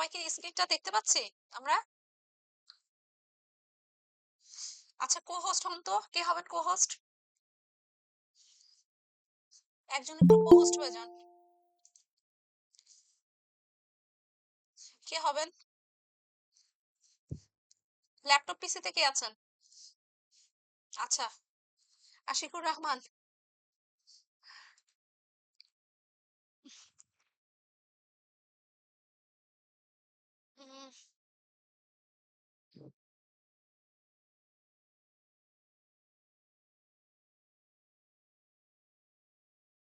সবাই কি স্ক্রিনটা দেখতে পাচ্ছি আমরা? আচ্ছা, কো-হোস্ট হন তো। কে হবেন কো-হোস্ট? একজন একটু কো-হোস্ট হয়ে যান। কে হবেন? ল্যাপটপ পিসিতে কে আছেন? আচ্ছা, আশিকুর রহমান। উম,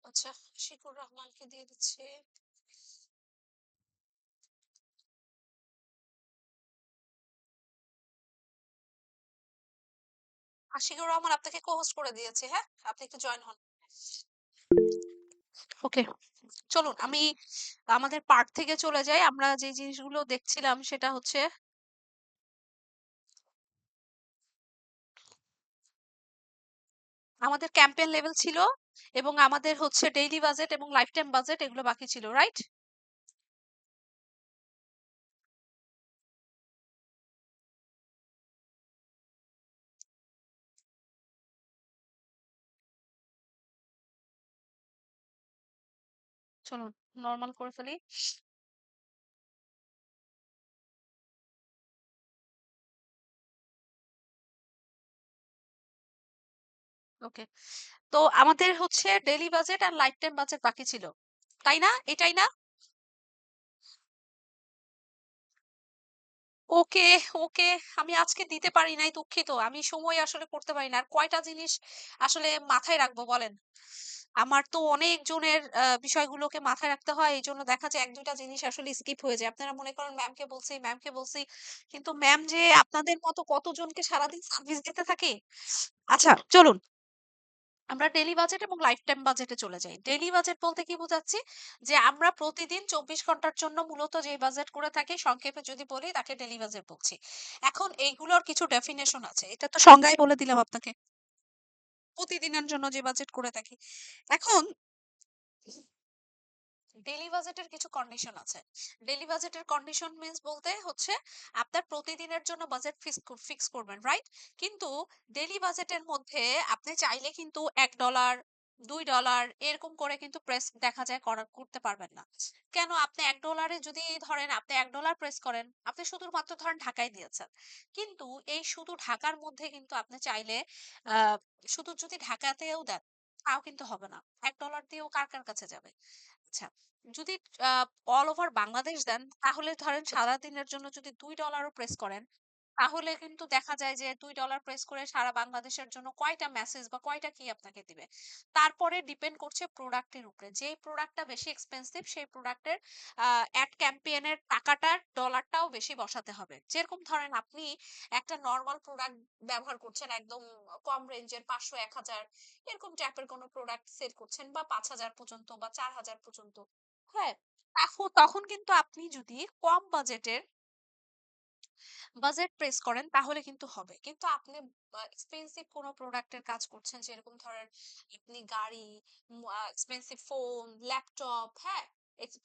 আচ্ছা, আশিকুর রহমানকে দিয়ে দিচ্ছি। আশিকুর রহমান আপনাকে কো-হোস্ট করে দিয়েছে, হ্যাঁ? আপনি একটু জয়েন হন। ওকে, চলুন আমি আমাদের পার্ট থেকে চলে যাই। আমরা যে জিনিসগুলো দেখছিলাম সেটা হচ্ছে আমাদের ক্যাম্পেইন লেভেল ছিল এবং আমাদের হচ্ছে ডেইলি বাজেট এবং লাইফ টাইম বাজেট এগুলো বাকি ছিল, রাইট? চলুন নরমাল করে ফেলি। ওকে, তো আমাদের হচ্ছে ডেইলি বাজেট আর লাইফ টাইম বাজেট বাকি ছিল, তাই না? এটাই না? ওকে, ওকে, আমি আজকে দিতে পারি নাই, দুঃখিত। আমি সময় আসলে করতে পারি না। আর কয়টা জিনিস আসলে মাথায় রাখবো বলেন? আমার তো অনেক জনের বিষয়গুলোকে মাথায় রাখতে হয়। এইজন্য দেখা যায় ১-২ টা জিনিস আসলে স্কিপ হয়ে যায়। আপনারা মনে করেন ম্যামকে বলছি, ম্যামকে বলছি। কিন্তু ম্যাম যে আপনাদের মতো কতজনকে সারাদিন সার্ভিস দিতে থাকে। আচ্ছা, চলুন আমরা ডেইলি বাজেট এবং লাইফ টাইম বাজেটে চলে যাই। ডেইলি বাজেট বলতে কি বোঝাচ্ছি? যে আমরা প্রতিদিন ২৪ ঘন্টার জন্য মূলত যে বাজেট করে থাকি সংক্ষেপে যদি বলি তাকে ডেইলি বাজেট বলছি। এখন এইগুলোর কিছু ডেফিনিশন আছে। এটা তো সংজ্ঞায় বলে দিলাম আপনাকে। প্রতিদিনের জন্য যে বাজেট করে থাকি। এখন ডেইলি বাজেটের কিছু কন্ডিশন আছে। ডেইলি বাজেটের কন্ডিশন মিন্স বলতে হচ্ছে আপনার প্রতিদিনের জন্য বাজেট ফিক্স করবেন, রাইট? কিন্তু ডেইলি বাজেটের মধ্যে আপনি চাইলে কিন্তু $১, $২ এরকম করে কিন্তু প্রেস দেখা যায় করতে পারবেন না। কেন? আপনি $১ যদি ধরেন আপনি $১ প্রেস করেন, আপনি শুধুমাত্র ধরেন ঢাকায় দিয়েছেন। কিন্তু এই শুধু ঢাকার মধ্যে কিন্তু আপনি চাইলে আহ শুধু যদি ঢাকাতেও দেন তাও কিন্তু হবে না। $১ দিয়েও কার কাছে যাবে? আচ্ছা, যদি অল ওভার বাংলাদেশ দেন তাহলে ধরেন সারাদিনের জন্য যদি $২ প্রেস করেন তাহলে কিন্তু দেখা যায় যে $২ প্রেস করে সারা বাংলাদেশের জন্য কয়টা মেসেজ বা কয়টা কি আপনাকে দিবে। তারপরে ডিপেন্ড করছে প্রোডাক্টের উপরে। যেই প্রোডাক্টটা বেশি এক্সপেন্সিভ সেই প্রোডাক্টের অ্যাড ক্যাম্পেইনের টাকাটার ডলারটাও বেশি বসাতে হবে। যেরকম ধরেন আপনি একটা নরমাল প্রোডাক্ট ব্যবহার করছেন একদম কম রেঞ্জের ৫০০ ১০০০ এরকম টাইপের কোনো প্রোডাক্ট সেল করছেন বা ৫০০০ পর্যন্ত বা ৪০০০ পর্যন্ত। হ্যাঁ? তখন কিন্তু আপনি যদি কম বাজেট প্রেস করেন তাহলে কিন্তু হবে। কিন্তু আপনি এক্সপেন্সিভ কোনো প্রোডাক্টের কাজ করছেন যেরকম ধরেন আপনি গাড়ি, এক্সপেন্সিভ ফোন, ল্যাপটপ, হ্যাঁ?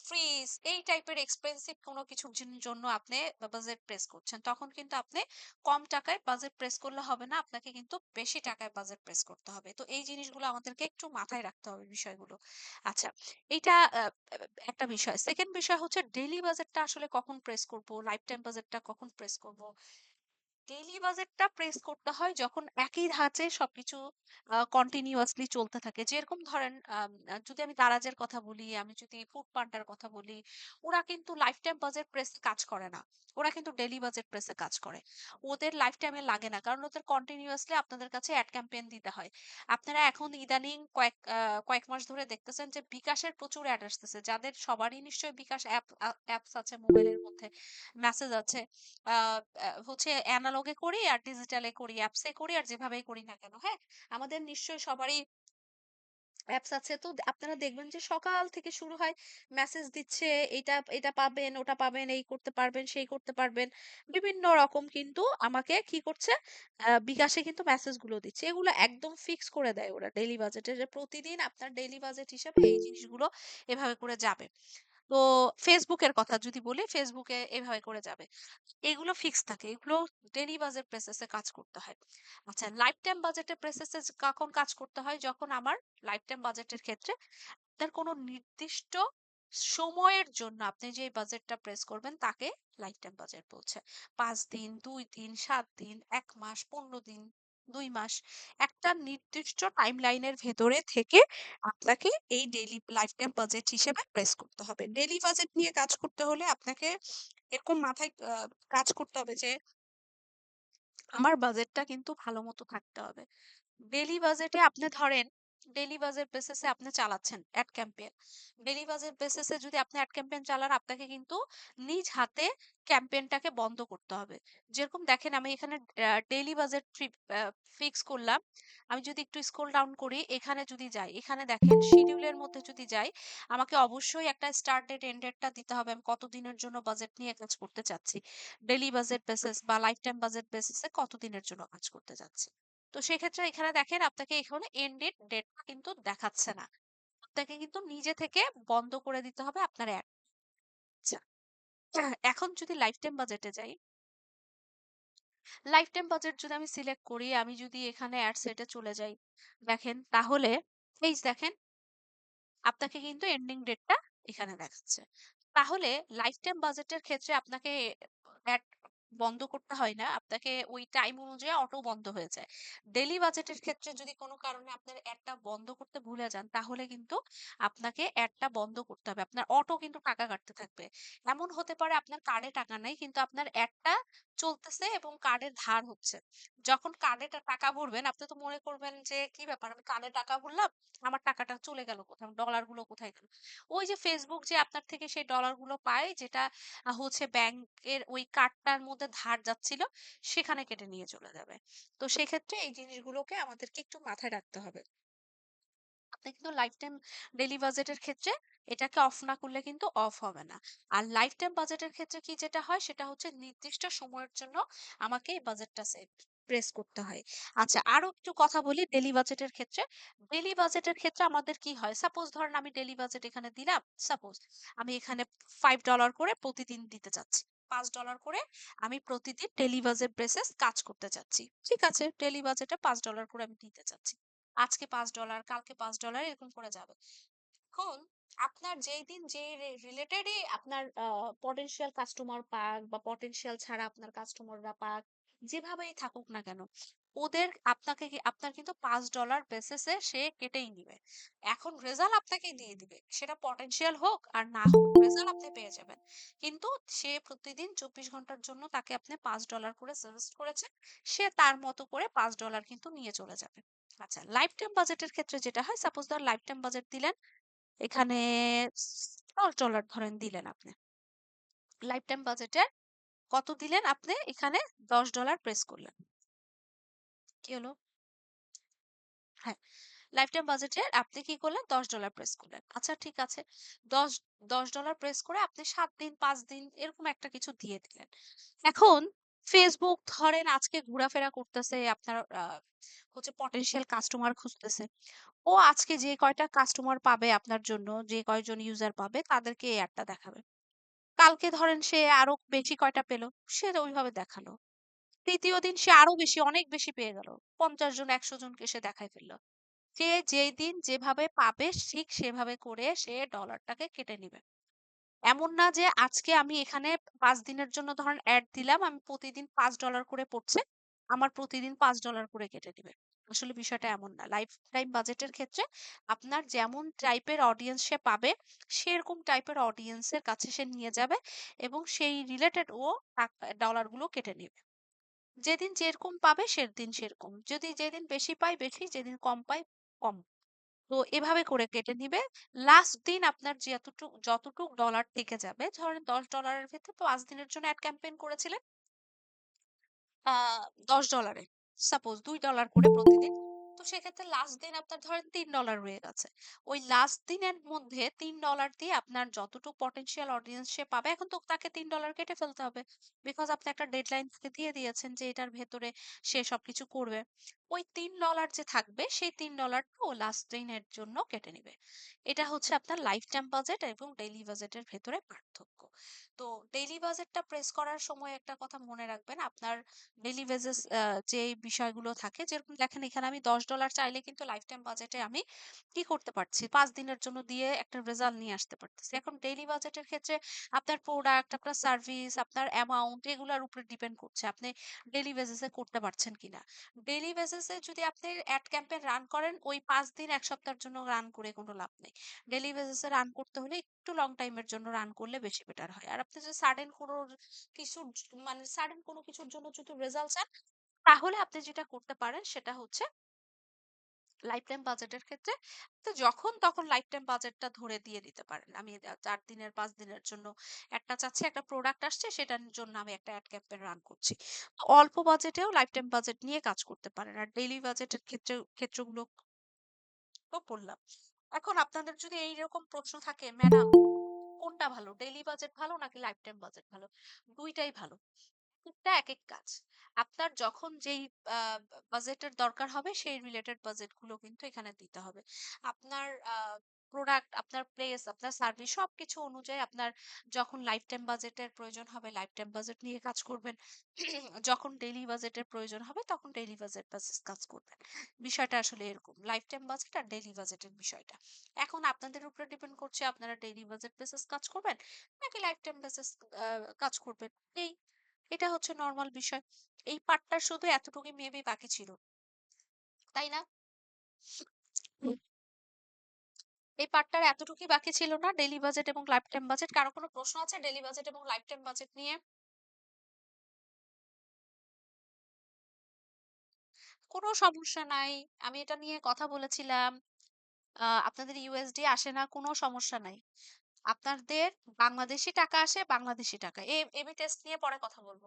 ফ্রিজ এই টাইপের এক্সপেন্সিভ কোনো কিছুর জন্য আপনি বাজেট প্রেস করছেন। তখন কিন্তু আপনি কম টাকায় বাজেট প্রেস করলে হবে না। আপনাকে কিন্তু বেশি টাকায় বাজেট প্রেস করতে হবে। তো এই জিনিসগুলো আমাদেরকে একটু মাথায় রাখতে হবে বিষয়গুলো। আচ্ছা, এইটা একটা বিষয়। সেকেন্ড বিষয় হচ্ছে ডেইলি বাজেটটা আসলে কখন প্রেস করব, লাইফ টাইম বাজেটটা কখন প্রেস করব। ডেইলি বাজেটটা প্রেস করতে হয় যখন একই ধাঁচে সবকিছু কন্টিনিউয়াসলি চলতে থাকে। যেরকম ধরেন যদি আমি দারাজের কথা বলি, আমি যদি ফুড পান্ডার কথা বলি, ওরা কিন্তু লাইফ টাইম বাজেট প্রেস কাজ করে না। ওরা কিন্তু ডেইলি বাজেট প্রেসে কাজ করে। ওদের লাইফ টাইমে লাগে না। কারণ ওদের কন্টিনিউয়াসলি আপনাদের কাছে এড ক্যাম্পেইন দিতে হয়। আপনারা এখন ইদানিং কয়েক মাস ধরে দেখতেছেন যে বিকাশের প্রচুর এড আসতেছে। যাদের সবারই নিশ্চয়ই বিকাশ অ্যাপস আছে মোবাইলের মধ্যে, মেসেজ আছে। আ হচ্ছে এনালগে করি আর ডিজিটালে করি, অ্যাপসে করি আর যেভাবেই করি না কেন, হ্যাঁ? আমাদের নিশ্চয়ই সবারই অ্যাপস আছে। তো আপনারা দেখবেন যে সকাল থেকে শুরু হয় মেসেজ দিচ্ছে, এটা পাবেন, ওটা পাবেন, এই করতে পারবেন, সেই করতে পারবেন। বিভিন্ন রকম কিন্তু আমাকে কি করছে? বিকাশে কিন্তু মেসেজগুলো দিচ্ছে। এগুলো একদম ফিক্স করে দেয় ওরা ডেইলি বাজেটে যে প্রতিদিন আপনার ডেইলি বাজেট হিসেবে এই জিনিসগুলো এভাবে করে যাবে। তো Facebook এর কথা যদি বলি, Facebook এ এভাবে করে যাবে। এগুলো ফিক্স থাকে। এগুলো ডেইলি বাজেট বেসিস এ কাজ করতে হয়। আচ্ছা, লাইফ টাইম বাজেটের বেসিস এ কখন কাজ করতে হয়? যখন আমার লাইফ টাইম বাজেটের ক্ষেত্রে আপনার কোনো নির্দিষ্ট সময়ের জন্য আপনি যে বাজেটটা প্রেস করবেন তাকে লাইফ টাইম বাজেট বলছে। ৫ দিন, ২ দিন, ৭ দিন, ১ মাস, ১৫ দিন, ২ মাস, একটা নির্দিষ্ট টাইমলাইনের ভেতরে থেকে আপনাকে এই ডেইলি লাইফ টাইম বাজেট হিসেবে প্রেস করতে হবে। ডেইলি বাজেট নিয়ে কাজ করতে হলে আপনাকে এরকম মাথায় কাজ করতে হবে যে আমার বাজেটটা কিন্তু ভালো মতো থাকতে হবে। ডেইলি বাজেটে আপনি ধরেন ডেইলি বাজেট বেসিসে আপনি চালাচ্ছেন অ্যাড ক্যাম্পেইন। ডেইলি বাজেট বেসিসে যদি আপনি অ্যাড ক্যাম্পেইন চালান আপনাকে কিন্তু নিজ হাতে ক্যাম্পেইনটাকে বন্ধ করতে হবে। যেরকম দেখেন আমি এখানে ডেইলি বাজেট ফিক্স করলাম। আমি যদি একটু স্ক্রল ডাউন করি এখানে যদি যাই, এখানে দেখেন শিডিউলের মধ্যে যদি যাই, আমাকে অবশ্যই একটা স্টার্ট ডেট এন্ড ডেটটা দিতে হবে। আমি কতদিনের জন্য বাজেট নিয়ে কাজ করতে চাচ্ছি। ডেইলি বাজেট বেসিস বা লাইফ টাইম বাজেট বেসিসে কতদিনের জন্য কাজ করতে চাচ্ছি। তো সেক্ষেত্রে এখানে দেখেন আপনাকে এখানে এন্ড ডেটটা কিন্তু দেখাচ্ছে না। আপনাকে কিন্তু নিজে থেকে বন্ধ করে দিতে হবে আপনার অ্যাড। আচ্ছা, এখন যদি লাইফ টাইম বাজেটে যাই, লাইফ টাইম বাজেট যদি আমি সিলেক্ট করি, আমি যদি এখানে অ্যাড সেটে চলে যাই, দেখেন তাহলে এই যে দেখেন আপনাকে কিন্তু এন্ডিং ডেটটা এখানে দেখাচ্ছে। তাহলে লাইফ টাইম বাজেটের ক্ষেত্রে আপনাকে অ্যাড বন্ধ করতে হয় না। আপনাকে ওই টাইম অনুযায়ী অটো বন্ধ হয়ে যায়। ডেইলি বাজেটের ক্ষেত্রে যদি কোনো কারণে আপনার অ্যাডটা বন্ধ করতে ভুলে যান, তাহলে কিন্তু আপনাকে অ্যাডটা বন্ধ করতে হবে। আপনার অটো কিন্তু টাকা কাটতে থাকবে। এমন হতে পারে আপনার কার্ডে টাকা নাই কিন্তু আপনার অ্যাডটা চলতেছে এবং কার্ডের ধার হচ্ছে। যখন কার্ডে টাকা ভরবেন আপনি তো মনে করবেন যে কি ব্যাপার, আমি কার্ডে টাকা ভরলাম, আমার টাকাটা চলে গেল কোথায়? ডলার গুলো কোথায় গেল? ওই যে Facebook যে আপনার থেকে সেই ডলার গুলো পায় যেটা হচ্ছে ব্যাংকের ওই কার্ডটার মধ্যে ধার যাচ্ছিল, সেখানে কেটে নিয়ে চলে যাবে। তো সেক্ষেত্রে এই জিনিসগুলোকে আমাদেরকে একটু মাথায় রাখতে হবে। আপনি কিন্তু লাইফ টাইম ডেইলি বাজেটের ক্ষেত্রে এটাকে অফ না করলে কিন্তু অফ হবে না। আর লাইফ টাইম বাজেটের ক্ষেত্রে কি যেটা হয় সেটা হচ্ছে নির্দিষ্ট সময়ের জন্য আমাকে এই বাজেটটা সেট প্রেস করতে হয়। আচ্ছা, আরো একটু কথা বলি ডেইলি বাজেটের ক্ষেত্রে। ডেইলি বাজেটের ক্ষেত্রে আমাদের কি হয়, সাপোজ ধরেন আমি ডেইলি বাজেট এখানে দিলাম, সাপোজ আমি এখানে $5 করে প্রতিদিন দিতে চাচ্ছি, $5 করে আমি প্রতিদিন ডেইলি বাজেট বেসিস কাজ করতে চাচ্ছি। ঠিক আছে, ডেইলি বাজেটে $5 করে আমি দিতে চাচ্ছি। আজকে $5, কালকে $5 এরকম করে যাবে। এখন আপনার যেই দিন যে রিলেটেডই আপনার পটেনশিয়াল কাস্টমার পাক বা পটেনশিয়াল ছাড়া আপনার কাস্টমাররা পাক, যেভাবেই থাকুক না কেন, ওদের আপনাকে আপনার কিন্তু $5 বেসিসে সে কেটেই নিবে। এখন রেজাল্ট আপনাকে দিয়ে দিবে, সেটা পটেনশিয়াল হোক আর না হোক রেজাল্ট আপনি পেয়ে যাবেন। কিন্তু সে প্রতিদিন 24 ঘন্টার জন্য তাকে আপনি $5 করে সাজেস্ট করেছে, সে তার মতো করে $5 কিন্তু নিয়ে চলে যাবে। আচ্ছা, লাইফ টাইম বাজেটের ক্ষেত্রে যেটা হয়, সাপোজ ধর লাইফ টাইম বাজেট দিলেন এখানে $10 ধরেন দিলেন আপনি। লাইফ টাইম বাজেটের কত দিলেন আপনি এখানে? $10 প্রেস করলেন। কি হলো? হ্যাঁ, লাইফ টাইম বাজেটের আপনি কি করলেন? $10 প্রেস করলেন। আচ্ছা ঠিক আছে। ১০ $10 প্রেস করে আপনি ৭ দিন ৫ দিন এরকম একটা কিছু দিয়ে দিলেন। এখন Facebook ধরেন আজকে ঘোরাফেরা করতেছে, আপনার হচ্ছে পটেনশিয়াল কাস্টমার খুঁজতেছে। ও আজকে যে কয়টা কাস্টমার পাবে আপনার জন্য, যে কয়জন ইউজার পাবে তাদেরকে এই অ্যাডটা দেখাবে। কালকে ধরেন সে আরো বেশি কয়টা পেল, সে ওইভাবে দেখালো। তৃতীয় দিন সে আরো বেশি, অনেক বেশি পেয়ে গেল। ৫০ জন ১০০ জনকে সে দেখায় ফেলল। সে যেই দিন যেভাবে পাবে ঠিক সেভাবে করে সে ডলারটাকে কেটে নিবে। এমন না যে আজকে আমি এখানে ৫ দিনের জন্য ধরেন এড দিলাম, আমি প্রতিদিন $5 করে পড়ছে। আমার প্রতিদিন $5 করে কেটে দিবে। আসলে বিষয়টা এমন না। লাইফ টাইম বাজেটের ক্ষেত্রে আপনার যেমন টাইপের অডিয়েন্স সে পাবে, সেরকম টাইপের অডিয়েন্স এর কাছে সে নিয়ে যাবে এবং সেই রিলেটেড ও ডলার গুলো কেটে নিবে। যেদিন যেরকম পাবে সেদিন সেরকম। যদি যেদিন বেশি পায় বেশি, যেদিন কম পায় কম। তো এভাবে করে কেটে নিবে। লাস্ট দিন আপনার যতটুক ডলার থেকে যাবে, ধরেন $10 এর ভেতরে ৫ দিনের জন্য এড ক্যাম্পেইন করেছিলেন আ $10 এ। সাপোজ $2 করে প্রতিদিন। তো সেক্ষেত্রে লাস্ট দিন আপনার ধরেন $3 রয়ে গেছে। ওই লাস্ট দিনের মধ্যে $3 দিয়ে আপনার যতটুকু পটেনশিয়াল অডিয়েন্স সে পাবে, এখন তো তাকে $3 কেটে ফেলতে হবে। বিকজ আপনি একটা ডেডলাইন তাকে দিয়ে দিয়েছেন যে এটার ভেতরে সে সবকিছু করবে। ওই $3 যে থাকবে সেই $3 ও লাস্ট দিনের জন্য কেটে নিবে। এটা হচ্ছে আপনার লাইফ টাইম বাজেট এবং ডেইলি বাজেটের ভেতরে পার্থক্য। তো ডেইলি বাজেটটা প্রেস করার সময় একটা কথা মনে রাখবেন, আপনার ডেইলি বেসিস যে বিষয়গুলো থাকে, যেরকম দেখেন এখানে আমি $10 চাইলে কিন্তু লাইফ টাইম বাজেটে আমি কি করতে পারছি, 5 দিনের জন্য দিয়ে একটা রেজাল্ট নিয়ে আসতে পারতেছি। এখন ডেইলি বাজেটের ক্ষেত্রে আপনার প্রোডাক্ট, আপনার সার্ভিস, আপনার অ্যামাউন্ট এগুলোর উপরে ডিপেন্ড করছে আপনি ডেইলি বেসিসে করতে পারছেন কিনা। ডেইলি বেসিসে যদি আপনি অ্যাড ক্যাম্পেইন রান করেন, ওই 5 দিন 1 সপ্তাহের জন্য রান করে কোনো লাভ নেই। ডেইলি বেসিসে রান করতে হলে একটু লং টাইমের জন্য রান করলে বেশি বেটার হয়। আর আপনি যদি সাডেন কোনো কিছুর মানে সাডেন কোনো কিছুর জন্য যদি রেজাল্ট চান, তাহলে আপনি যেটা করতে পারেন সেটা হচ্ছে লাইফ টাইম বাজেটের ক্ষেত্রে তো যখন তখন লাইফ টাইম বাজেটটা ধরে দিয়ে দিতে পারেন। আমি 4 দিনের 5 দিনের জন্য একটা চাচ্ছি, একটা প্রোডাক্ট আসছে সেটার জন্য আমি একটা অ্যাড ক্যাম্পেইন রান করছি। তো অল্প বাজেটেও লাইফ টাইম বাজেট নিয়ে কাজ করতে পারেন। আর ডেইলি বাজেটের ক্ষেত্রগুলো তো বললাম। এখন আপনাদের যদি এইরকম প্রশ্ন থাকে, ম্যাডাম কোনটা ভালো, ডেইলি বাজেট ভালো নাকি লাইফ টাইম বাজেট ভালো? দুইটাই ভালো। একেকটা একেক কাজ। আপনার যখন যেই আ বাজেটের দরকার হবে সেই রিলেটেড বাজেট গুলো কিন্তু এখানে দিতে হবে। আপনার প্রোডাক্ট, আপনার প্লেস, আপনার সার্ভিস সবকিছু অনুযায়ী আপনার যখন লাইফ টাইম বাজেটের প্রয়োজন হবে লাইফ টাইম বাজেট নিয়ে কাজ করবেন। যখন ডেইলি বাজেটের প্রয়োজন হবে তখন ডেইলি বাজেট বেসিস কাজ করবেন। বিষয়টা আসলে এরকম। লাইফ টাইম বাজেট আর ডেইলি বাজেটের বিষয়টা। এখন আপনাদের উপরে ডিপেন্ড করছে আপনারা ডেইলি বাজেট বেসিস কাজ করবেন নাকি লাইফ টাইম বেসিস কাজ করবেন। এই এটা হচ্ছে নরমাল বিষয়। এই পার্টটার শুধু এতটুকুই মেবি বাকি ছিল। তাই না? হুম। এই পার্টটার এতটুকুই বাকি ছিল না? ডেইলি বাজেট এবং লাইফ টাইম বাজেট। কারো কোনো প্রশ্ন আছে ডেইলি বাজেট এবং লাইফ টাইম বাজেট নিয়ে? কোনো সমস্যা নাই। আমি এটা নিয়ে কথা বলেছিলাম। আপনাদের ইউএসডি আসে না, কোনো সমস্যা নাই। আপনাদের বাংলাদেশী টাকা আসে বাংলাদেশী টাকা। এবি টেস্ট নিয়ে পরে কথা বলব।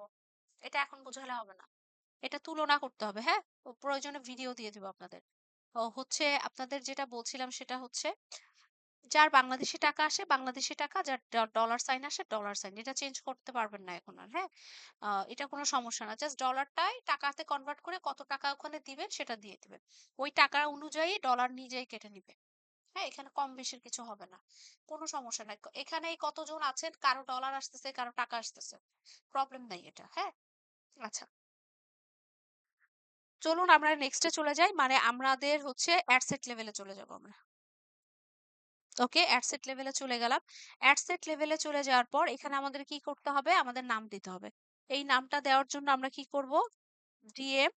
এটা এখন বুঝালে হবে না। এটা তুলনা করতে হবে, হ্যাঁ? প্রয়োজনে ভিডিও দিয়ে দিব আপনাদের। হচ্ছে আপনাদের যেটা বলছিলাম সেটা হচ্ছে যার বাংলাদেশী টাকা আসে বাংলাদেশী টাকা, যার ডলার সাইন আসে ডলার সাইন, এটা চেঞ্জ করতে পারবেন না এখন আর, হ্যাঁ? এটা কোনো সমস্যা না, জাস্ট ডলারটাই টাকাতে কনভার্ট করে কত টাকা ওখানে দিবেন সেটা দিয়ে দিবেন। ওই টাকা অনুযায়ী ডলার নিজেই কেটে নিবে। হ্যাঁ, এখানে কম বেশির কিছু হবে না, কোনো সমস্যা নাই। এখানে এই কতজন আছেন, কারো ডলার আসতেছে কারো টাকা আসতেছে, প্রবলেম নাই এটা, হ্যাঁ? আচ্ছা, চলুন আমরা নেক্সটে চলে যাই, মানে আমাদের হচ্ছে অ্যাডসেট লেভেলে চলে যাব আমরা। ওকে, অ্যাডসেট লেভেলে চলে গেলাম। অ্যাডসেট লেভেলে চলে যাওয়ার পর এখানে আমাদের কি করতে হবে, আমাদের নাম দিতে হবে। এই নামটা দেওয়ার জন্য আমরা কি করব, ডিএম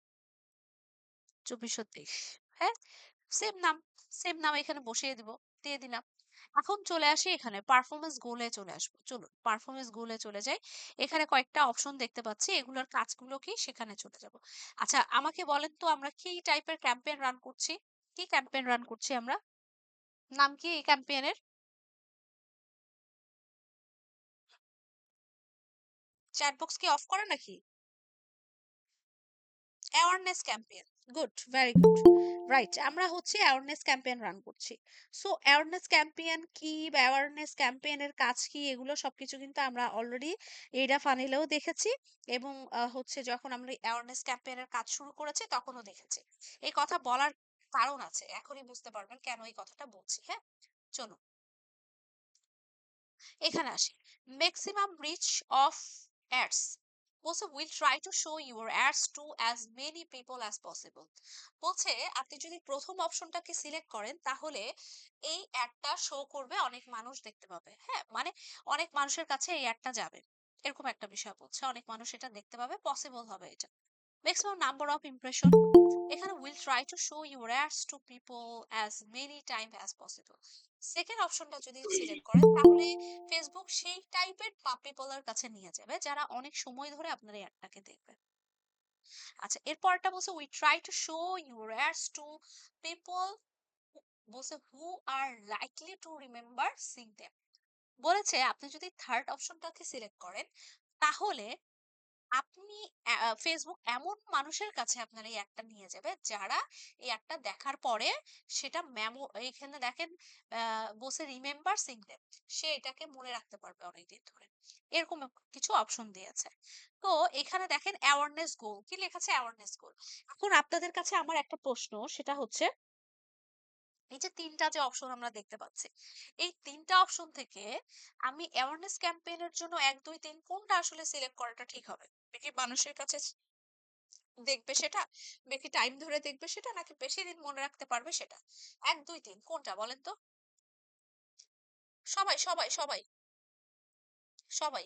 2423, হ্যাঁ, সেম নাম, সেম নাম এখানে বসিয়ে দিব, দিয়ে দিলাম। এখন চলে আসি এখানে পারফরমেন্স গোলে চলে আসবো, চলুন পারফরমেন্স গোলে চলে যাই। এখানে কয়েকটা অপশন দেখতে পাচ্ছি, এগুলোর কাজগুলো কি সেখানে চলে যাব। আচ্ছা, আমাকে বলেন তো আমরা কি টাইপের ক্যাম্পেইন রান করছি, কি ক্যাম্পেইন রান করছি আমরা, নাম কি এই ক্যাম্পেইনের? চ্যাট বক্স কি অফ করা নাকি? Awareness campaign, good, very good, right, আমরা হচ্ছে অ্যাওয়ারনেস ক্যাম্পেইন রান করছি। সো অ্যাওয়ারনেস ক্যাম্পেইন কি বা অ্যাওয়ারনেস ক্যাম্পেইনের কাজ কি, এগুলো সবকিছু কিন্তু আমরা অলরেডি এইডা ফানেলেও দেখেছি এবং হচ্ছে যখন আমরা অ্যাওয়ারনেস ক্যাম্পেইনের কাজ শুরু করেছি তখনও দেখেছি। এই কথা বলার কারণ আছে, এখনই বুঝতে পারবেন কেন এই কথাটা বলছি, হ্যাঁ? চলুন এখানে আসি। ম্যাক্সিমাম রিচ অফ অ্যাডস, বলছে will try to show your ads to as many people as possible. বলছে আপনি যদি প্রথম অপশনটাকে সিলেক্ট করেন তাহলে এই অ্যাডটা শো করবে, অনেক মানুষ দেখতে পাবে, হ্যাঁ, মানে অনেক মানুষের কাছে এই অ্যাডটা যাবে, এরকম একটা বিষয় বলছে, অনেক মানুষ এটা দেখতে পাবে, পসিবল হবে এটা। ম্যাক্সিমাম নাম্বার অফ ইমপ্রেশন, এখানে will try to show your ads to people as many time as possible. Second অপশনটা যদি সিলেক্ট করেন তাহলে ফেসবুক সেই টাইপের পিপলের কাছে নিয়ে যাবে যারা অনেক সময় ধরে আপনার এই অ্যাডটাকে দেখবে। আচ্ছা, এরপরটা বলছে we try to show your ads to people, বলছে who are likely to remember seeing them. বলেছে আপনি যদি থার্ড অপশনটাকে সিলেক্ট করেন তাহলে আপনি ফেসবুক এমন মানুষের কাছে আপনার এই অ্যাডটা নিয়ে যাবে যারা এই অ্যাডটা দেখার পরে সেটা এইখানে দেখেন বসে রিমেম্বার সিং দেম, সে এটাকে মনে রাখতে পারবে অনেকদিন ধরে, এরকম কিছু অপশন দিয়েছে। তো এখানে দেখেন অ্যাওয়ারনেস গোল কি লেখা আছে, অ্যাওয়ারনেস গোল। এখন আপনাদের কাছে আমার একটা প্রশ্ন, সেটা হচ্ছে এই যে তিনটা যে অপশন আমরা দেখতে পাচ্ছি, এই তিনটা অপশন থেকে আমি অ্যাওয়ারনেস ক্যাম্পেইনের জন্য 1 2 3 কোনটা আসলে সিলেক্ট করাটা ঠিক হবে? কি মানুষের কাছে দেখবে সেটা, বেশি টাইম ধরে দেখবে সেটা, নাকি বেশি দিন মনে রাখতে পারবে সেটা? 1 2 3 কোনটা বলেন তো? সবাই সবাই সবাই সবাই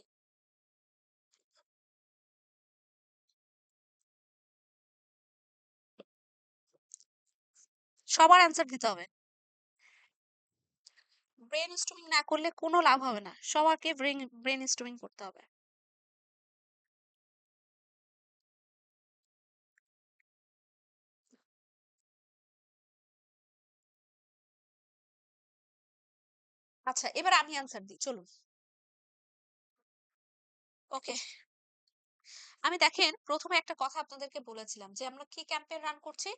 সবার অ্যান্সার দিতে হবে। ব্রেন স্টর্মিং না করলে কোনো লাভ হবে না, সবাইকে ব্রেন স্টর্মিং করতে হবে। আচ্ছা, এবার আমি অ্যান্সার দিই, চলুন। ওকে, আমি দেখেন প্রথমে একটা কথা আপনাদেরকে বলেছিলাম যে আমরা কি ক্যাম্পেইন রান করছি,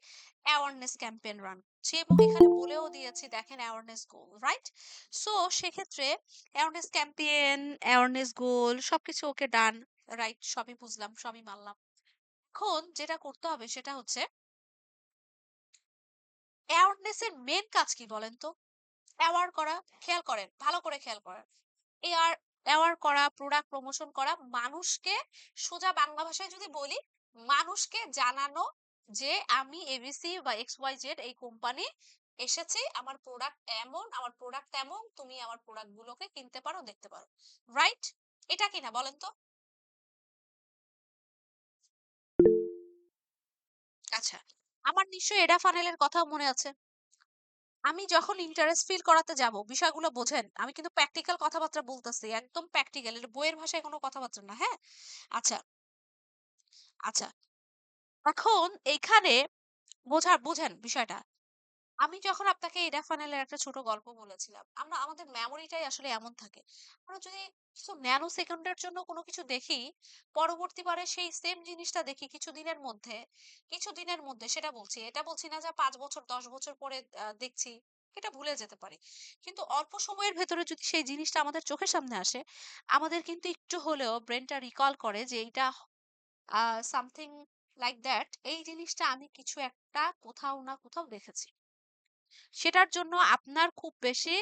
অ্যাওয়ারনেস ক্যাম্পেইন রান করছি, এবং এখানে বলেও দিয়েছি দেখেন অ্যাওয়ারনেস গোল, রাইট? সো সেক্ষেত্রে অ্যাওয়ারনেস ক্যাম্পেইন, অ্যাওয়ারনেস গোল সবকিছু ওকে ডান, রাইট, সবই বুঝলাম, সবই মানলাম। এখন যেটা করতে হবে সেটা হচ্ছে অ্যাওয়ারনেস এর মেন কাজ কি বলেন তো? অ্যাওয়ার করা, খেয়াল করেন, ভালো করে খেয়াল করেন। এয়ার অ্যাওয়ার করা, প্রোডাক্ট প্রমোশন করা, মানুষকে সোজা বাংলা ভাষায় যদি বলি, মানুষকে জানানো যে আমি এবিসি বা এক্স ওয়াই জেড এই কোম্পানি এসেছে, আমার প্রোডাক্ট এমন, আমার প্রোডাক্ট তেমন, তুমি আমার প্রোডাক্ট গুলোকে কিনতে পারো, দেখতে পারো, রাইট? এটা কিনা বলেন তো? আচ্ছা, আমার নিশ্চয়ই এডা ফানেলের কথা মনে আছে। আমি যখন ইন্টারেস্ট ফিল করাতে যাব, বিষয়গুলো বোঝেন, আমি কিন্তু প্র্যাকটিক্যাল কথাবার্তা বলতেছি, একদম প্র্যাকটিক্যাল, এটা বইয়ের ভাষায় কোনো কথাবার্তা না, হ্যাঁ? আচ্ছা, আচ্ছা, এখন এইখানে বুঝেন বিষয়টা। আমি যখন আপনাকে এডা ফানেলের একটা ছোট গল্প বলেছিলাম, আমরা আমাদের মেমোরিটাই আসলে এমন থাকে। আমরা যদি কিছু ন্যানো সেকেন্ডের জন্য কোনো কিছু দেখি, পরবর্তীবারে সেই সেম জিনিসটা দেখি কিছুদিনের মধ্যে সেটা বলছি। এটা বলছি না যে ৫ বছর ১০ বছর পরে দেখছি, এটা ভুলে যেতে পারি। কিন্তু অল্প সময়ের ভেতরে যদি সেই জিনিসটা আমাদের চোখের সামনে আসে, আমাদের কিন্তু একটু হলেও ব্রেনটা রিকল করে যে এইটা সামথিং লাইক দ্যাট, এই জিনিসটা আমি কিছু একটা কোথাও না কোথাও দেখেছি। সেটার জন্য আপনার খুব বেশি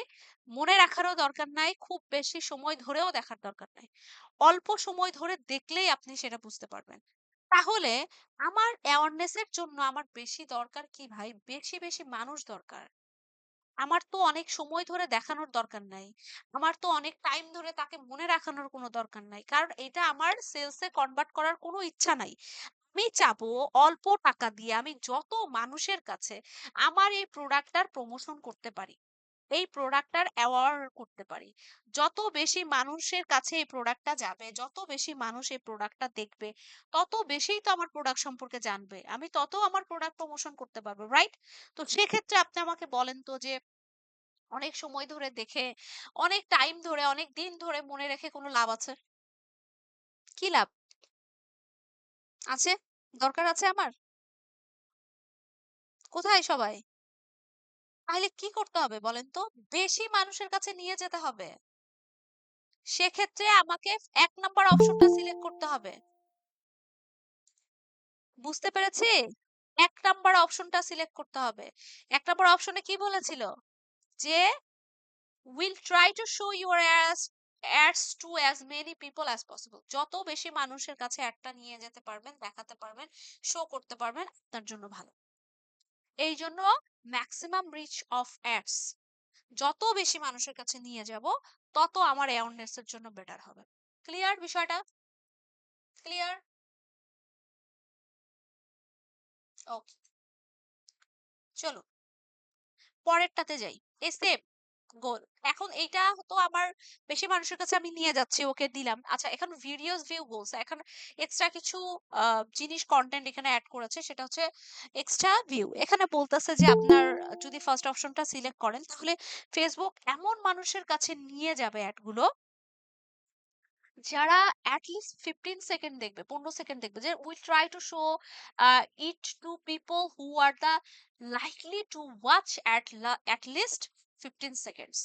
মনে রাখারও দরকার নাই, খুব বেশি সময় ধরেও দেখার দরকার নাই। অল্প সময় ধরে দেখলেই আপনি সেটা বুঝতে পারবেন। তাহলে আমার অ্যাওয়ারনেস এর জন্য আমার বেশি দরকার কি ভাই? বেশি, বেশি মানুষ দরকার। আমার তো অনেক সময় ধরে দেখানোর দরকার নাই। আমার তো অনেক টাইম ধরে তাকে মনে রাখানোর কোনো দরকার নাই। কারণ এটা আমার সেলস এ কনভার্ট করার কোনো ইচ্ছা নাই। আমি চাবো অল্প টাকা দিয়ে আমি যত মানুষের কাছে আমার এই প্রোডাক্টটার প্রমোশন করতে পারি, এই প্রোডাক্টটার অ্যাওয়ার করতে পারি, যত বেশি মানুষের কাছে এই প্রোডাক্টটা যাবে, যত বেশি মানুষ এই প্রোডাক্টটা দেখবে, তত বেশিই তো আমার প্রোডাক্ট সম্পর্কে জানবে, আমি তত আমার প্রোডাক্ট প্রমোশন করতে পারবো, রাইট? তো সেক্ষেত্রে আপনি আমাকে বলেন তো যে অনেক সময় ধরে দেখে, অনেক টাইম ধরে, অনেক দিন ধরে মনে রেখে কোনো লাভ আছে? কি লাভ আছে? দরকার আছে আমার? কোথায় সবাই? তাহলে কি করতে হবে বলেন তো? বেশি মানুষের কাছে নিয়ে যেতে হবে। সেক্ষেত্রে আমাকে ১ নাম্বার অপশনটা সিলেক্ট করতে হবে। বুঝতে পেরেছি? ১ নাম্বার অপশনটা সিলেক্ট করতে হবে। ১ নাম্বার অপশনে কি বলেছিল? যে will try to show your ads to as many people as possible. যত বেশি মানুষের কাছে অ্যাডটা নিয়ে যেতে পারবেন, দেখাতে পারবেন, শো করতে পারবেন, আপনার জন্য ভালো। এই জন্য ম্যাক্সিমাম রিচ অফ অ্যাডস, যত বেশি মানুষের কাছে নিয়ে যাব, তত আমার অ্যাওয়ারনেস এর জন্য বেটার হবে। ক্লিয়ার বিষয়টা? ক্লিয়ার? ওকে, চলো পরেরটাতে যাই। সেম গোল। এখন এইটা তো আমার বেশি মানুষের কাছে আমি নিয়ে যাচ্ছি, ওকে দিলাম। আচ্ছা, এখন ভিডিওস ভিউ গোলস, এখন এক্সট্রা কিছু জিনিস কন্টেন্ট এখানে অ্যাড করেছে, সেটা হচ্ছে এক্সট্রা ভিউ। এখানে বলতেছে যে আপনার যদি ফার্স্ট অপশনটা সিলেক্ট করেন, তাহলে ফেসবুক এমন মানুষের কাছে নিয়ে যাবে অ্যাড গুলো যারা at least 15 সেকেন্ড দেখবে, 15 সেকেন্ড দেখবে, যে will try to show it to people who are the likely to watch at least 15 seconds.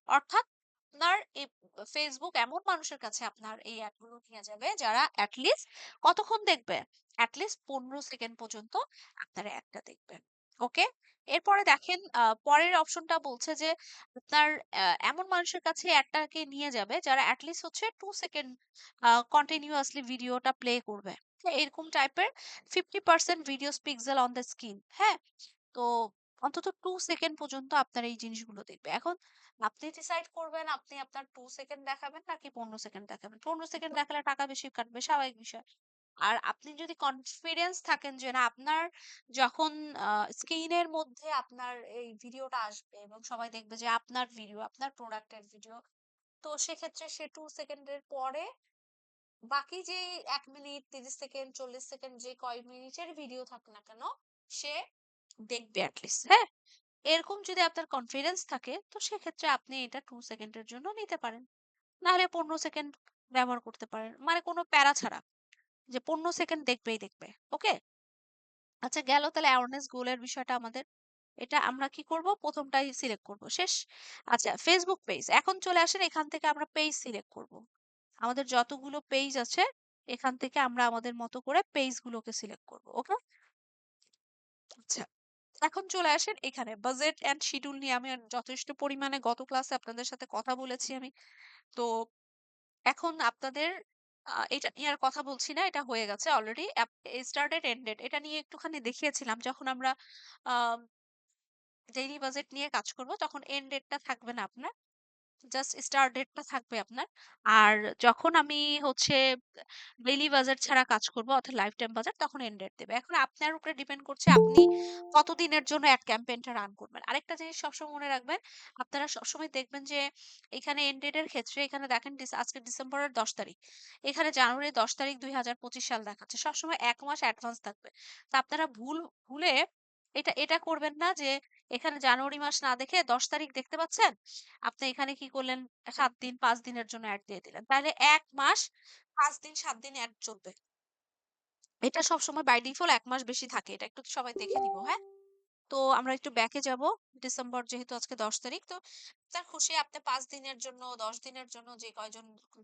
অর্থাৎ আপনার এই ফেসবুক এমন মানুষের কাছে আপনার এই অ্যাডগুলো নিয়ে যাবে যারা at least কতক্ষণ দেখবে, at least 15 সেকেন্ড পর্যন্ত আপনার অ্যাডটা দেখবে। ওকে, এরপরে দেখেন পরের অপশনটা বলছে যে আপনার এমন মানুষের কাছে অ্যাডটাকে নিয়ে যাবে যারা অ্যাটলিস্ট হচ্ছে 2 সেকেন্ড কন্টিনিউয়াসলি ভিডিওটা প্লে করবে। হ্যাঁ, এরকম টাইপের 50% videos pixel on the screen. হ্যাঁ, তো অন্তত 2 সেকেন্ড পর্যন্ত আপনার এই জিনিসগুলো দেখবে। এখন আপনি ডিসাইড করবেন আপনি আপনার 2 সেকেন্ড দেখাবেন নাকি 15 সেকেন্ড দেখাবেন। 15 সেকেন্ড দেখালে টাকা বেশি কাটবে, স্বাভাবিক বিষয়। আর আপনি যদি কনফিডেন্স থাকেন যে না, আপনার যখন স্ক্রিনের মধ্যে আপনার এই ভিডিওটা আসবে এবং সবাই দেখবে যে আপনার ভিডিও, আপনার প্রোডাক্টের ভিডিও, তো সেক্ষেত্রে সে 2 সেকেন্ডের পরে বাকি যে 1 মিনিট 30 সেকেন্ড 40 সেকেন্ড যে কয় মিনিটের ভিডিও থাক না কেন সে দেখবে অ্যাটলিস্ট। হ্যাঁ, এরকম যদি আপনার কনফিডেন্স থাকে তো সেক্ষেত্রে আপনি এটা 2 সেকেন্ডের জন্য নিতে পারেন, নাহলে 15 সেকেন্ড ব্যবহার করতে পারেন, মানে কোনো প্যারা ছাড়া যে 15 সেকেন্ড দেখবেই দেখবে। ওকে, আচ্ছা গেল তাহলে অ্যাওয়ারনেস গোলের বিষয়টা আমাদের। এটা আমরা কি করব, প্রথমটাই সিলেক্ট করব, শেষ। আচ্ছা ফেসবুক পেজ, এখন চলে আসেন এখান থেকে আমরা পেজ সিলেক্ট করব। আমাদের যতগুলো পেজ আছে এখান থেকে আমরা আমাদের মতো করে পেজ গুলোকে সিলেক্ট করব। ওকে, আচ্ছা এখন চলে আসেন এখানে বাজেট এন্ড শিডিউল নিয়ে আমি যথেষ্ট পরিমাণে গত ক্লাসে আপনাদের সাথে কথা বলেছি আমি। তো এখন আপনাদের এটা নিয়ে আর কথা বলছি না, এটা হয়ে গেছে অলরেডি। স্টার্টেড এন্ডেড এটা নিয়ে একটুখানি দেখিয়েছিলাম যখন আমরা ডেইলি বাজেট নিয়ে কাজ করব, তখন এন্ড ডেটটা থাকবে না আপনার, জাস্ট স্টার্ট ডেটটা থাকবে আপনার। আর যখন আমি হচ্ছে ডেইলি বাজেট ছাড়া কাজ করব অর্থাৎ লাইফ টাইম বাজেট, তখন এন্ড ডেট দেবে। এখন আপনার উপরে ডিপেন্ড করছে আপনি কতদিনের জন্য অ্যাড ক্যাম্পেইনটা রান করবেন। আরেকটা জিনিস সবসময় মনে রাখবেন, আপনারা সবসময় দেখবেন যে এখানে এন্ড ডেটের ক্ষেত্রে এখানে দেখেন আজকে ডিসেম্বরের 10 তারিখ, এখানে জানুয়ারি 10 তারিখ 2025 সাল দেখাচ্ছে, সবসময় 1 মাস অ্যাডভান্স থাকবে। তো আপনারা ভুলে এটা এটা করবেন না যে এখানে জানুয়ারি মাস না দেখে 10 তারিখ দেখতে পাচ্ছেন, আপনি এখানে কি করলেন, 7 দিন 5 দিনের জন্য অ্যাড দিয়ে দিলেন। তাহলে ১ মাস ৫ দিন ৭ দিন অ্যাড চলবে। এটা সবসময় বাই ডিফল্ট ১ মাস বেশি থাকে। এটা একটু সবাই দেখে নিব, হ্যাঁ? তো আমরা একটু ব্যাকে যাব। ডিসেম্বর যেহেতু আজকে ১০ তারিখ, তো আপনার খুশি আপনি ৫ দিনের জন্য ১০ দিনের জন্য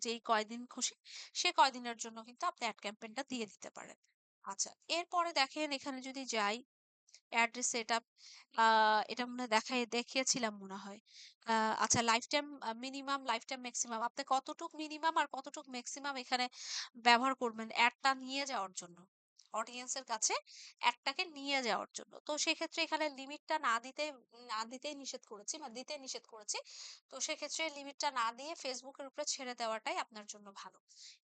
যেই কয়দিন খুশি সে কয়দিনের জন্য কিন্তু আপনি অ্যাড ক্যাম্পেইনটা দিয়ে দিতে পারেন। আচ্ছা, এরপরে দেখেন এখানে যদি যাই অ্যাড্রেস সেটআপ, এটা মনে হয় দেখিয়েছিলাম মনে হয়। আ আচ্ছা life time minimum, life time maximum, আপনি কতটুক মিনিমাম আর কতটুক ম্যাক্সিমাম এখানে ব্যবহার করবেন অ্যাডটা নিয়ে যাওয়ার জন্য। অডিয়েন্সের কাছে অ্যাডটাকে নিয়ে যাওয়ার জন্য। তো সেক্ষেত্রে এখানে লিমিটটা না দিতেই নিষেধ করেছি বা দিতে নিষেধ করেছি। তো সেক্ষেত্রে লিমিটটা না দিয়ে ফেসবুকের উপরে ছেড়ে দেওয়াটাই আপনার জন্য ভালো।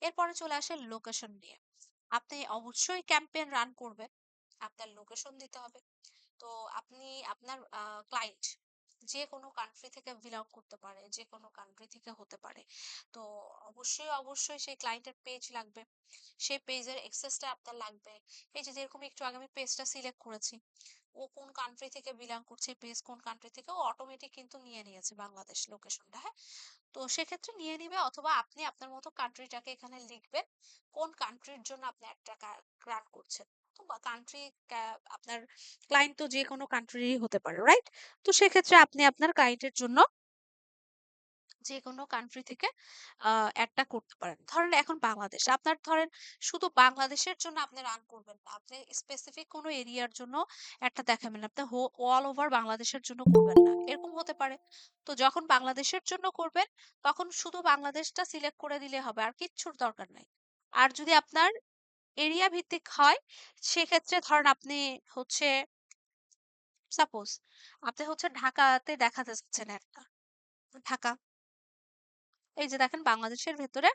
এরপরে চলে আসে লোকেশন নিয়ে। আপনি অবশ্যই ক্যাম্পেইন রান করবেন। আপনার লোকেশন দিতে হবে। তো আপনি আপনার ক্লায়েন্ট যে কোনো কান্ট্রি থেকে বিলং করতে পারে, যে কোনো কান্ট্রি থেকে হতে পারে। তো অবশ্যই সেই ক্লায়েন্টের পেজ লাগবে। সেই পেজের অ্যাক্সেসটা আপনার লাগবে। এই যে যেরকম একটু আগে আমি পেজটা সিলেক্ট করেছি, ও কোন কান্ট্রি থেকে বিলং করছে, পেজ কোন কান্ট্রি থেকে, ও অটোমেটিক কিন্তু নিয়ে নিয়েছে বাংলাদেশ লোকেশনটা। হ্যাঁ, তো সেক্ষেত্রে নিয়ে নিবে, অথবা আপনি আপনার মতো কান্ট্রিটাকে এখানে লিখবেন কোন কান্ট্রির জন্য আপনি একটা রান করছেন। তো বা কান্ট্রি, আপনার ক্লায়েন্ট তো যে কোনো কান্ট্রিরই হতে পারে, রাইট? তো সেক্ষেত্রে আপনি আপনার ক্লায়েন্টের জন্য যে কোনো কান্ট্রি থেকে অ্যাডটা করতে পারেন। ধরেন এখন বাংলাদেশ, আপনার ধরেন শুধু বাংলাদেশের জন্য আপনি রান করবেন না, আপনি স্পেসিফিক কোনো এরিয়ার জন্য একটা দেখাবেন না, আপনি অল ওভার বাংলাদেশের জন্য করবেন না, এরকম হতে পারে। তো যখন বাংলাদেশের জন্য করবেন তখন শুধু বাংলাদেশটা সিলেক্ট করে দিলে হবে, আর কিচ্ছুর দরকার নাই। আর যদি আপনার এরিয়া ভিত্তিক হয় সেক্ষেত্রে ধরেন আপনি হচ্ছে সাপোজ আপনি হচ্ছে ঢাকাতে দেখাতে চাচ্ছেন একটা, ঢাকা, এই যে দেখেন বাংলাদেশের ভেতরে,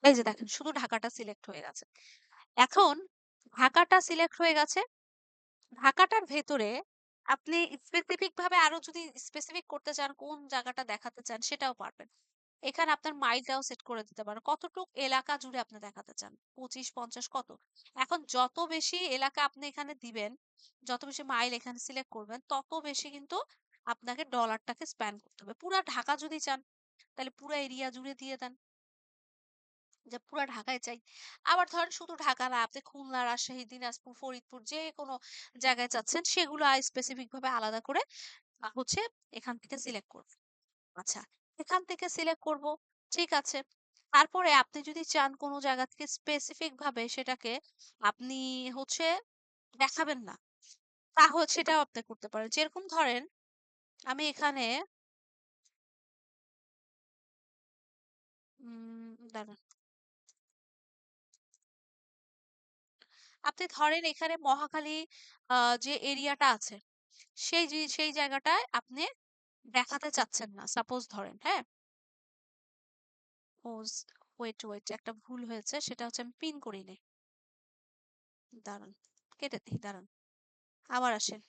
এই যে দেখেন শুধু ঢাকাটা সিলেক্ট হয়ে গেছে। এখন ঢাকাটা সিলেক্ট হয়ে গেছে, ঢাকাটার ভেতরে আপনি স্পেসিফিক ভাবে আরো যদি স্পেসিফিক করতে চান কোন জায়গাটা দেখাতে চান সেটাও পারবেন। এখানে আপনার মাইলটাও সেট করে দিতে পারেন কতটুক এলাকা জুড়ে আপনি দেখাতে চান, 25 50 কত। এখন যত বেশি এলাকা আপনি এখানে দিবেন, যত বেশি মাইল এখানে সিলেক্ট করবেন তত বেশি কিন্তু আপনাকে ডলারটাকে স্প্যান করতে হবে। পুরা ঢাকা যদি চান তাহলে পুরো এরিয়া জুড়ে দিয়ে দেন। যে পুরা ঢাকায় চাই। আবার ধরেন শুধু ঢাকা না, আপনি খুলনা, রাজশাহী, দিনাজপুর, ফরিদপুর যেকোনো জায়গায় চাচ্ছেন সেগুলো স্পেসিফিক ভাবে আলাদা করে হচ্ছে এখান থেকে সিলেক্ট করব। আচ্ছা, এখান থেকে সিলেক্ট করব। ঠিক আছে। তারপরে আপনি যদি চান কোন জায়গা থেকে স্পেসিফিক ভাবে সেটাকে আপনি হচ্ছে দেখাবেন না, তাহলে সেটাও আপনি করতে পারেন। যেরকম ধরেন আমি এখানে দাঁড়ান। আপনি ধরেন এখানে মহাখালী যে এরিয়াটা আছে সেই জায়গাটায় আপনি দেখাতে চাচ্ছেন না। সাপোজ ধরেন, হ্যাঁ? ও ওয়েট একটা ভুল হয়েছে, সেটা হচ্ছে আমি পিন করিনি। দাঁড়ান, কেটে দিই, দাঁড়ান, আবার আসেন।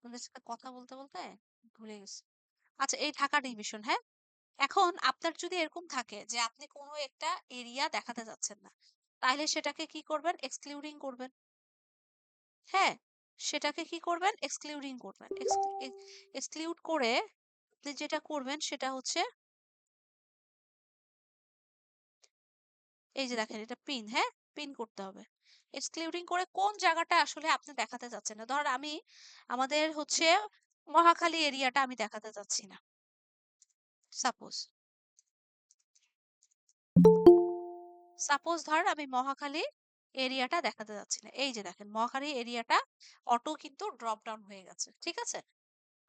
আপনাদের সাথে কথা বলতে বলতে ভুলে গেছি। আচ্ছা, এই ঢাকা ডিভিশন, হ্যাঁ? এখন আপনার যদি এরকম থাকে যে আপনি কোনো একটা এরিয়া দেখাতে যাচ্ছেন না, তাহলে সেটাকে কি করবেন? এক্সক্লুডিং করবেন। হ্যাঁ, সেটাকে কি করবেন? এক্সক্লুডিং করবেন। এক্সক্লুড করে আপনি যেটা করবেন সেটা হচ্ছে এই যে দেখেন, এটা পিন, হ্যাঁ? পিন করতে হবে। এক্সক্লুডিং করে কোন জায়গাটা আসলে আপনি দেখাতে চাচ্ছেন না। ধর আমি আমাদের হচ্ছে মহাখালী এরিয়াটা আমি দেখাতে চাচ্ছি না। সাপোজ সাপোজ ধরেন আমি মহাখালী এরিয়াটা দেখাতে যাচ্ছি না। এই যে দেখেন, মহাখালী এরিয়াটা অটো কিন্তু ড্রপ ডাউন হয়ে গেছে। ঠিক আছে?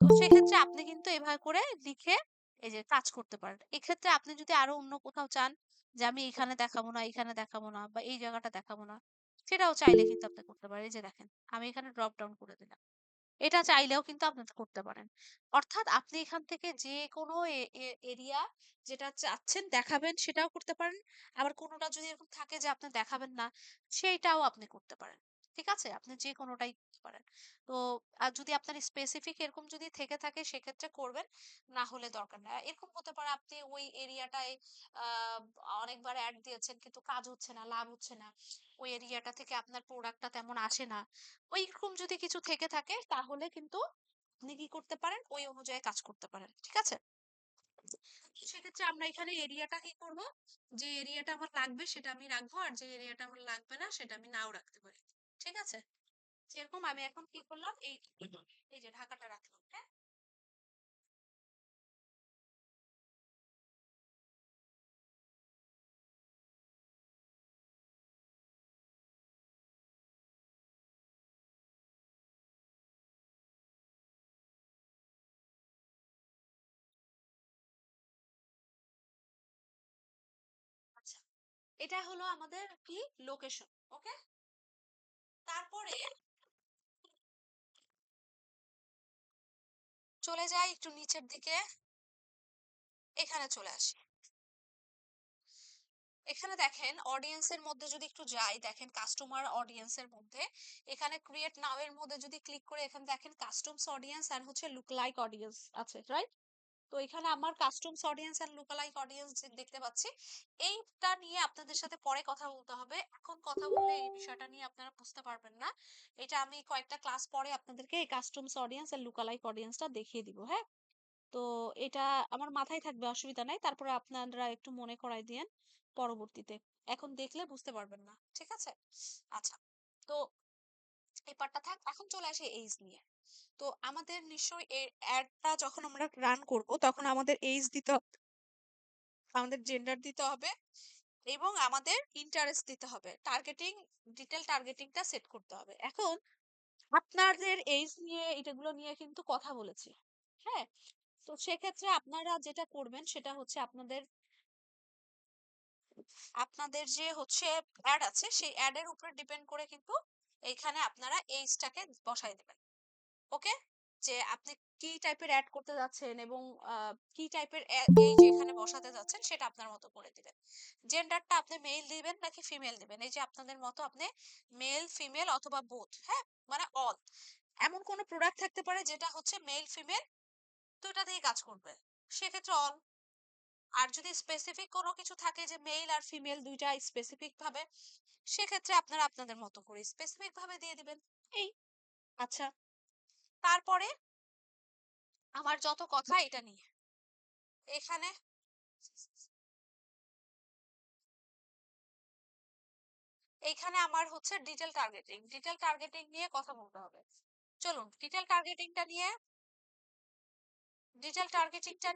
তো সেক্ষেত্রে আপনি কিন্তু এভাবে করে লিখে এই যে কাজ করতে পারেন। এক্ষেত্রে আপনি যদি আরো অন্য কোথাও চান যে আমি এখানে দেখাবো না, এখানে দেখাবো না, বা এই জায়গাটা দেখাবো না, সেটাও চাইলে কিন্তু আপনি করতে পারেন। এই যে দেখেন, আমি এখানে ড্রপ ডাউন করে দিলাম। এটা চাইলেও কিন্তু আপনি করতে পারেন। অর্থাৎ আপনি এখান থেকে যে কোনো এরিয়া যেটা চাচ্ছেন দেখাবেন সেটাও করতে পারেন। আবার কোনোটা যদি এরকম থাকে যে আপনি দেখাবেন না, সেইটাও আপনি করতে পারেন। ঠিক আছে? আপনি যে কোনোটাই করতে পারেন। তো যদি আপনার স্পেসিফিক এরকম যদি থেকে থাকে সেক্ষেত্রে করবেন। না হলে দরকার নাই। এরকম হতে পারে আপনি ওই এরিয়াটায় আ অনেকবার এড দিয়েছেন কিন্তু কাজ হচ্ছে না, লাভ হচ্ছে না। ওই এরিয়াটা থেকে আপনার প্রোডাক্টটা তেমন আসে না। ওইরকম যদি কিছু থেকে থাকে তাহলে কিন্তু আপনি কি করতে পারেন? ওই অনুযায়ী কাজ করতে পারেন। ঠিক আছে? সেক্ষেত্রে আমরা এখানে এরিয়াটা কি করব? যে এরিয়াটা আমার লাগবে সেটা আমি রাখবো, আর যে এরিয়াটা আমার লাগবে না সেটা আমি নাও রাখতে পারি। ঠিক আছে? যেরকম আমি এখন কি করলাম, এই যে ঢাকাটা রাখলাম। হ্যাঁ? আচ্ছা, এটা হলো আমাদের কি লোকেশন। ওকে? তারপরে চলে যাই একটু নিচের দিকে, এখানে চলে আসি। এখানে দেখেন অডিয়েন্স এর মধ্যে যদি একটু যাই, দেখেন কাস্টমার অডিয়েন্স এর মধ্যে এখানে ক্রিয়েট নাও এর মধ্যে যদি ক্লিক করে এখানে দেখেন কাস্টমস অডিয়েন্স আর হচ্ছে লুক লাইক অডিয়েন্স আছে, রাইট? তো এখানে আমার কাস্টমস অডিয়েন্স আর লুকালাইক অডিয়েন্স দেখতে পাচ্ছি। এইটা নিয়ে আপনাদের সাথে পরে কথা বলতে হবে। এখন কথা বললে এই বিষয়টা নিয়ে আপনারা বুঝতে পারবেন না। এটা আমি কয়েকটা ক্লাস পরে আপনাদেরকে এই কাস্টমস অডিয়েন্স আর লুকালাইক অডিয়েন্সটা দেখিয়ে দিব, হ্যাঁ? তো এটা আমার মাথায় থাকবে, অসুবিধা নাই। তারপরে আপনারা একটু মনে করাই দিয়েন পরবর্তীতে। এখন দেখলে বুঝতে পারবেন না। ঠিক আছে? আচ্ছা। তো এই পার্টটা থাক। এখন চলে আসি এইজ নিয়ে। তো আমাদের নিশ্চয়ই অ্যাডটা যখন আমরা রান করব তখন আমাদের এইজ দিতে হবে, আমাদের জেন্ডার দিতে হবে এবং আমাদের ইন্টারেস্ট দিতে হবে। ডিটেল টার্গেটিংটা সেট করতে হবে। এখন আপনাদের এইজ নিয়ে এটাগুলো নিয়ে কিন্তু কথা বলেছি। হ্যাঁ? তো সেক্ষেত্রে আপনারা যেটা করবেন সেটা হচ্ছে আপনাদের আপনাদের যে হচ্ছে অ্যাড আছে সেই অ্যাড এর উপরে ডিপেন্ড করে কিন্তু এইখানে আপনারা এইজটাকে বসাই দেবেন। ওকে? যে আপনি কি টাইপের অ্যাড করতে যাচ্ছেন এবং কি টাইপের এইজ এখানে বসাতে যাচ্ছেন সেটা আপনার মতো করে দিবেন। জেন্ডারটা আপনি মেল দিবেন নাকি ফিমেল দিবেন, এই যে আপনাদের মতো আপনি মেল, ফিমেল অথবা বোথ, হ্যাঁ? মানে অল। এমন কোন প্রোডাক্ট থাকতে পারে যেটা হচ্ছে মেল, ফিমেল দুইটা দিয়ে কাজ করবে। সেক্ষেত্রে অল। আর যদি স্পেসিফিক কোনো কিছু থাকে যে মেল আর ফিমেল দুইটা স্পেসিফিক ভাবে, সেক্ষেত্রে আপনারা আপনাদের মতো করে স্পেসিফিক ভাবে দিয়ে দিবেন। এই আচ্ছা, তারপরে আমার যত কথা এটা নিয়ে। এখানে এইখানে আমার হচ্ছে ডিটেল টার্গেটিং নিয়ে কথা বলতে হবে। চলুন ডিটেল টার্গেটিংটা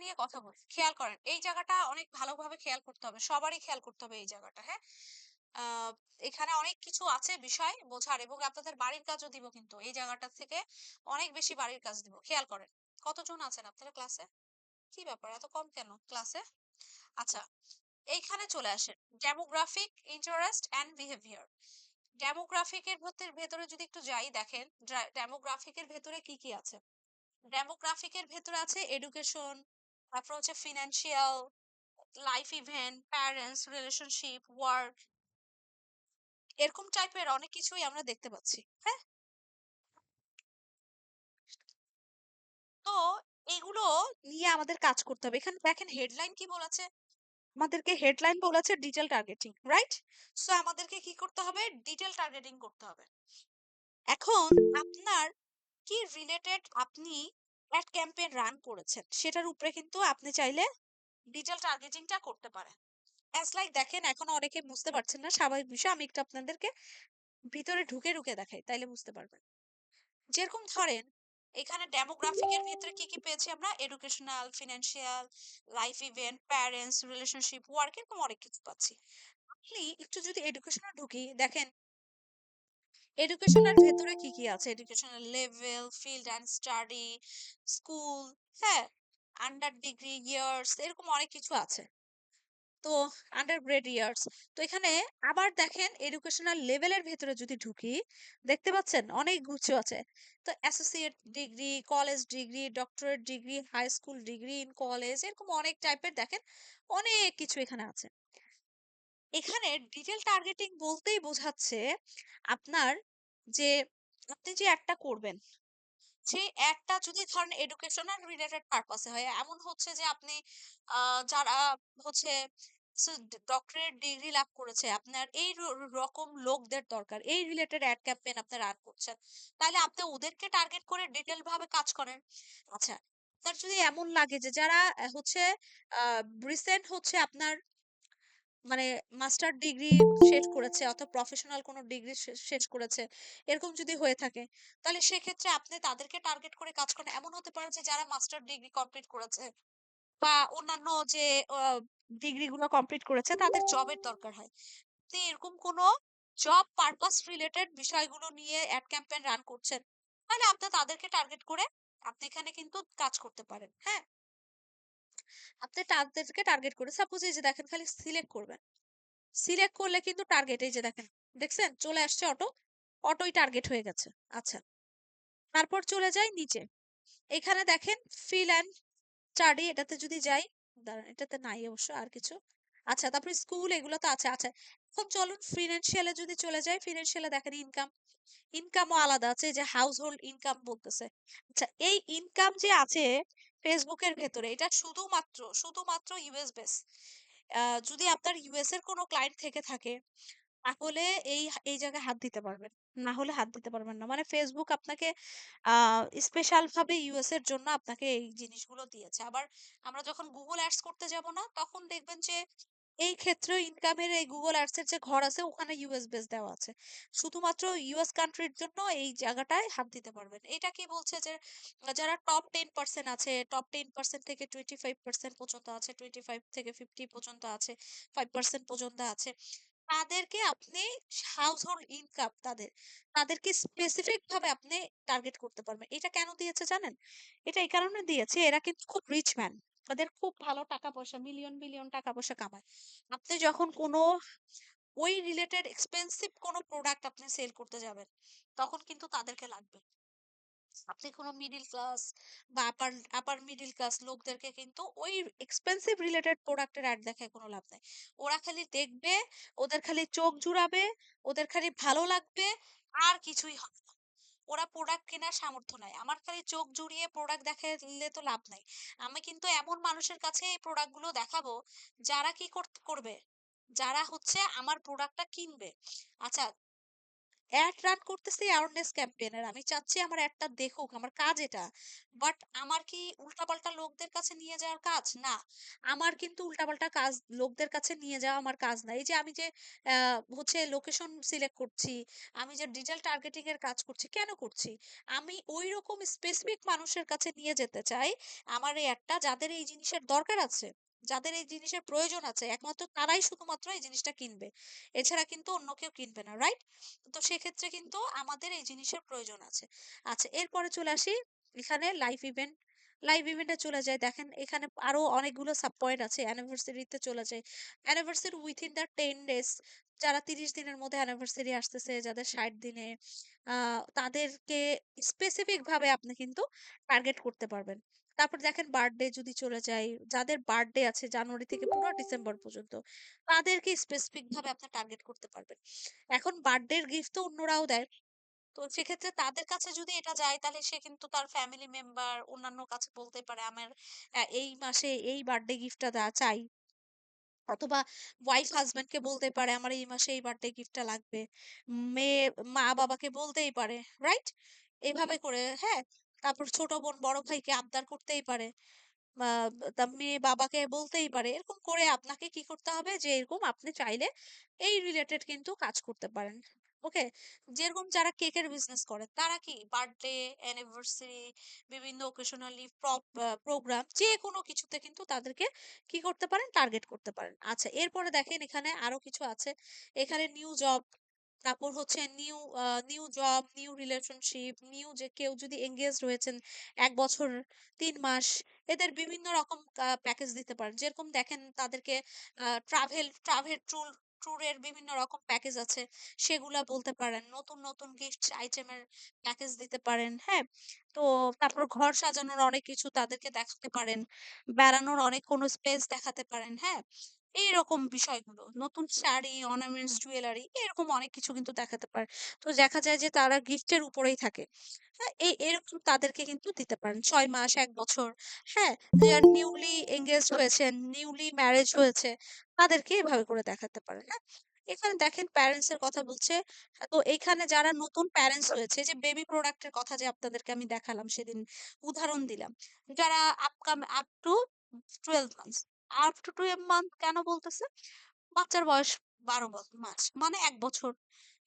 নিয়ে কথা বলি। খেয়াল করেন এই জায়গাটা অনেক ভালোভাবে খেয়াল করতে হবে, সবারই খেয়াল করতে হবে এই জায়গাটা। হ্যাঁ, আহ, এখানে অনেক কিছু আছে বিষয় বোঝার, এবং আপনাদের বাড়ির কাজও দিব, কিন্তু এই জায়গাটা থেকে অনেক বেশি বাড়ির কাজ দিব। খেয়াল করেন কতজন আছেন আপনারা ক্লাসে, কি ব্যাপার এত কম কেন ক্লাসে? আচ্ছা, এইখানে চলে আসেন, ডেমোগ্রাফিক ইন্টারেস্ট অ্যান্ড বিহেভিয়ার। ডেমোগ্রাফিকের ভেতরে যদি একটু যাই, দেখেন ডেমোগ্রাফিকের ভেতরে কি কি আছে। ডেমোগ্রাফিকের ভেতরে আছে এডুকেশন, তারপর হচ্ছে financial, life event, parents, relationship, work, এরকম টাইপের অনেক কিছুই আমরা দেখতে পাচ্ছি। হ্যাঁ, তো এগুলো নিয়ে আমাদের কাজ করতে হবে। এখানে দেখেন হেডলাইন কি বলেছে, আমাদেরকে হেডলাইন বলেছে ডিটেল টার্গেটিং, রাইট? সো আমাদেরকে কি করতে হবে, ডিটেল টার্গেটিং করতে হবে। এখন আপনার কি রিলেটেড আপনি অ্যাড ক্যাম্পেইন রান করেছেন সেটার উপরে কিন্তু আপনি চাইলে ডিটেল টার্গেটিংটা করতে পারেন। অ্যাজ লাইক দেখেন এখন অনেকে বুঝতে পারছেন না, স্বাভাবিক বিষয়, আমি একটু আপনাদেরকে ভিতরে ঢুকে ঢুকে দেখাই তাইলে বুঝতে পারবেন। যেরকম ধরেন এখানে ডেমোগ্রাফিকের ভিতরে কি কি পেয়েছি আমরা, educational, financial, life event, parents, relationship, work, এরকম অনেক কিছু পাচ্ছি। আপনি একটু যদি এডুকেশনে ঢুকি, দেখেন এডুকেশনের ভেতরে কি কি আছে, educational level, field and study, school, হ্যাঁ, আন্ডার ডিগ্রি ইয়ার্স, এরকম অনেক কিছু আছে। তো আন্ডার গ্রেড ইয়ার্স, তো এখানে আবার দেখেন এডুকেশনাল লেভেলের ভেতরে যদি ঢুকি, দেখতে পাচ্ছেন অনেক কিছু আছে। তো associate degree, college degree, doctorate degree, high school degree in college, এরকম অনেক টাইপের দেখেন অনেক কিছু এখানে আছে। এখানে ডিটেল টার্গেটিং বলতেই বোঝাচ্ছে আপনার যে আপনি যে একটা করবেন, সেই একটা যদি ধরেন এডুকেশনাল রিলেটেড পারপাসে হয়, এমন হচ্ছে যে আপনি যারা হচ্ছে ডক্টরেট ডিগ্রি লাভ করেছে, আপনার এই রকম লোকদের দরকার, এই রিলেটেড অ্যাড ক্যাম্পেইন আপনি রান করছেন, তাহলে আপনি ওদেরকে টার্গেট করে ডিটেল ভাবে কাজ করেন। আচ্ছা, তার যদি এমন লাগে যে যারা হচ্ছে রিসেন্ট হচ্ছে আপনার মানে মাস্টার ডিগ্রি শেষ করেছে অথবা প্রফেশনাল কোনো ডিগ্রি শেষ করেছে, এরকম যদি হয়ে থাকে, তাহলে সেক্ষেত্রে আপনি তাদেরকে টার্গেট করে কাজ করেন। এমন হতে পারে যে যারা মাস্টার ডিগ্রি কমপ্লিট করেছে বা অন্যান্য যে ডিগ্রি গুলো কমপ্লিট করেছে তাদের জবের দরকার হয়, তো এরকম কোনো জব পারপাস রিলেটেড বিষয়গুলো নিয়ে অ্যাড ক্যাম্পেইন রান করছেন, তাহলে আপনি তাদেরকে টার্গেট করে আপনি এখানে কিন্তু কাজ করতে পারেন। হ্যাঁ, আপনি তাদেরকে টার্গেট করে সাপোজ এই যে দেখেন খালি সিলেক্ট করবেন, সিলেক্ট করলে কিন্তু টার্গেট এই যে দেখেন, দেখছেন চলে আসছে অটো, অটোই টার্গেট হয়ে গেছে। আচ্ছা, তারপর চলে যাই নিচে, এখানে দেখেন ফিল অ্যান্ড স্টাডি, এটাতে যদি যাই, দাঁড়ান এটাতে নাই অবশ্য আর কিছু। আচ্ছা, তারপরে স্কুল, এগুলো তো আছে। আচ্ছা, এখন চলুন ফিনান্সিয়ালে যদি চলে যাই, ফিনান্সিয়ালে দেখেন ইনকাম, ইনকামও আলাদা আছে, যে হাউস হোল্ড ইনকাম বলতেছে। আচ্ছা, এই ইনকাম যে আছে ফেসবুকের ভেতরে, এটা শুধুমাত্র শুধুমাত্র ইউএস বেস। যদি আপনার ইউএস এর কোনো ক্লায়েন্ট থেকে থাকে, তাহলে এই এই জায়গায় হাত দিতে পারবেন, না হলে হাত দিতে পারবেন না। মানে ফেসবুক আপনাকে স্পেশাল ভাবে ইউএস এর জন্য আপনাকে এই জিনিসগুলো দিয়েছে। আবার আমরা যখন গুগল অ্যাডস করতে যাব না, তখন দেখবেন যে এই ক্ষেত্রে ইনকামের এই গুগল অ্যাডস এর যে ঘর আছে ওখানে ইউএস বেস দেওয়া আছে। শুধুমাত্র ইউএস কান্ট্রির জন্য এই জায়গাটায় হাত দিতে পারবেন। এটা কি বলছে যে যারা টপ 10% আছে, টপ 10% থেকে 25% পর্যন্ত আছে, 25 থেকে 50 পর্যন্ত আছে, 5% পর্যন্ত আছে, তাদেরকে আপনি হাউস হোল্ড ইনকাম তাদেরকে স্পেসিফিক ভাবে আপনি টার্গেট করতে পারবেন। এটা কেন দিয়েছে জানেন? এটা এই কারণে দিয়েছে, এরা কিন্তু খুব রিচ ম্যান, তাদের খুব ভালো টাকা পয়সা, মিলিয়ন মিলিয়ন টাকা পয়সা কামায়। আপনি যখন কোনো ওই রিলেটেড এক্সপেন্সিভ কোনো প্রোডাক্ট আপনি সেল করতে যাবেন, তখন কিন্তু তাদেরকে লাগবে। আপনি কোনো মিডল ক্লাস বা আপার আপার মিডল ক্লাস লোকদেরকে কিন্তু ওই এক্সপেন্সিভ রিলেটেড প্রোডাক্টের অ্যাড দেখায় কোনো লাভ নাই। ওরা খালি দেখবে, ওদের খালি চোখ জুড়াবে, ওদের খালি ভালো লাগবে, আর কিছুই হবে না। ওরা প্রোডাক্ট কেনার সামর্থ্য নাই, আমার খালি চোখ জুড়িয়ে প্রোডাক্ট দেখালে তো লাভ নাই। আমি কিন্তু এমন মানুষের কাছে এই প্রোডাক্ট গুলো দেখাবো যারা কি করবে, যারা হচ্ছে আমার প্রোডাক্টটা কিনবে। আচ্ছা, অ্যাড রান করতেছি অ্যাওয়ারনেস ক্যাম্পেইন এর। আমি চাচ্ছি আমার অ্যাডটা দেখুক। আমার কাজ এটা। বাট আমার কি উল্টাপাল্টা লোকদের কাছে নিয়ে যাওয়ার কাজ? না। আমার কিন্তু উল্টাপাল্টা কাজ লোকদের কাছে নিয়ে যাওয়া আমার কাজ না। এই যে আমি যে হচ্ছে লোকেশন সিলেক্ট করছি, আমি যে ডিজিটাল টার্গেটিং এর কাজ করছি, কেন করছি? আমি ঐরকম স্পেসিফিক মানুষের কাছে নিয়ে যেতে চাই আমার এই অ্যাডটা যাদের এই জিনিসের দরকার আছে, যাদের এই জিনিসের প্রয়োজন আছে। একমাত্র তারাই শুধুমাত্র এই জিনিসটা কিনবে। এছাড়া কিন্তু অন্য কেউ কিনবে না। রাইট? তো সেক্ষেত্রে কিন্তু আমাদের এই জিনিসের প্রয়োজন আছে। আচ্ছা, এরপরে চলে আসি এখানে লাইভ ইভেন্ট। লাইভ ইভেন্টে চলে যায়, দেখেন এখানে আরো অনেকগুলো সাব পয়েন্ট আছে। অ্যানিভার্সারিতে চলে যায়, অ্যানিভার্সারি উইথিন দ্য 10 ডেজ, যারা 30 দিনের মধ্যে অ্যানিভার্সারি আসতেছে, যাদের 60 দিনে, তাদেরকে স্পেসিফিক ভাবে আপনি কিন্তু টার্গেট করতে পারবেন। তারপর দেখেন বার্থডে যদি চলে যাই, যাদের বার্থডে আছে জানুয়ারি থেকে পুরো ডিসেম্বর পর্যন্ত, তাদেরকে স্পেসিফিক ভাবে আপনি টার্গেট করতে পারবেন। এখন বার্থডের গিফট তো অন্যরাও দেয়। তো সেক্ষেত্রে তাদের কাছে যদি এটা যায়, তাহলে সে কিন্তু তার ফ্যামিলি মেম্বার অন্যান্য কাছে বলতে পারে আমার এই মাসে এই বার্থডে গিফটটা চাই। অথবা ওয়াইফ হাজবেন্ড কে বলতে পারে আমার এই মাসে এই বার্থডে গিফটটা লাগবে। মেয়ে মা বাবাকে বলতেই পারে। রাইট? এভাবে করে, হ্যাঁ। তারপর ছোট বোন বড় ভাইকে আবদার করতেই পারে। বা তা মেয়ে বাবাকে বলতেই পারে। এরকম করে আপনাকে কি করতে হবে, যে এরকম আপনি চাইলে এই রিলেটেড কিন্তু কাজ করতে পারেন। ওকে? যেরকম যারা কেকের বিজনেস করে তারা কি বার্থডে, অ্যানিভার্সারি, বিভিন্ন অকেশনালি প্রোগ্রাম, যেকোনো কিছুতে কিন্তু তাদেরকে কি করতে পারেন, টার্গেট করতে পারেন। আচ্ছা, এরপরে দেখেন এখানে আরো কিছু আছে। এখানে নিউ জব, তারপর হচ্ছে new job, new relationship, new যে কেউ যদি এঙ্গেজড হয়েছেন ১ বছর ৩ মাস, এদের বিভিন্ন রকম প্যাকেজ দিতে পারেন। যেরকম দেখেন তাদেরকে ট্রাভেল ট্যুরের বিভিন্ন রকম প্যাকেজ আছে। সেগুলা বলতে পারেন। নতুন, নতুন গিফট আইটেমের প্যাকেজ দিতে পারেন। হ্যাঁ? তো তারপর ঘর সাজানোর অনেক কিছু তাদেরকে দেখাতে পারেন। বেড়ানোর অনেক কোনো স্পেস দেখাতে পারেন। হ্যাঁ? এইরকম বিষয়গুলো। নতুন শাড়ি, অর্নামেন্টস, জুয়েলারি এরকম অনেক কিছু কিন্তু দেখাতে পারেন। তো দেখা যায় যে তারা গিফটের উপরেই থাকে। হ্যাঁ, এরকম তাদেরকে কিন্তু দিতে পারেন। ৬ মাস, ১ বছর, হ্যাঁ? যারা নিউলি এনগেজড হয়েছেন, নিউলি ম্যারেজ হয়েছে, তাদেরকে এভাবে করে দেখাতে পারেন। হ্যাঁ? এখানে দেখেন প্যারেন্টস এর কথা বলছে। তো এখানে যারা নতুন প্যারেন্টস হয়েছে, যে বেবি প্রোডাক্ট এর কথা যে আপনাদেরকে আমি দেখালাম সেদিন, উদাহরণ দিলাম। যারা up to 12 months. Up to 12 month কেন বলতেছে? বাচ্চার বয়স ১২ মাস মানে ১ বছর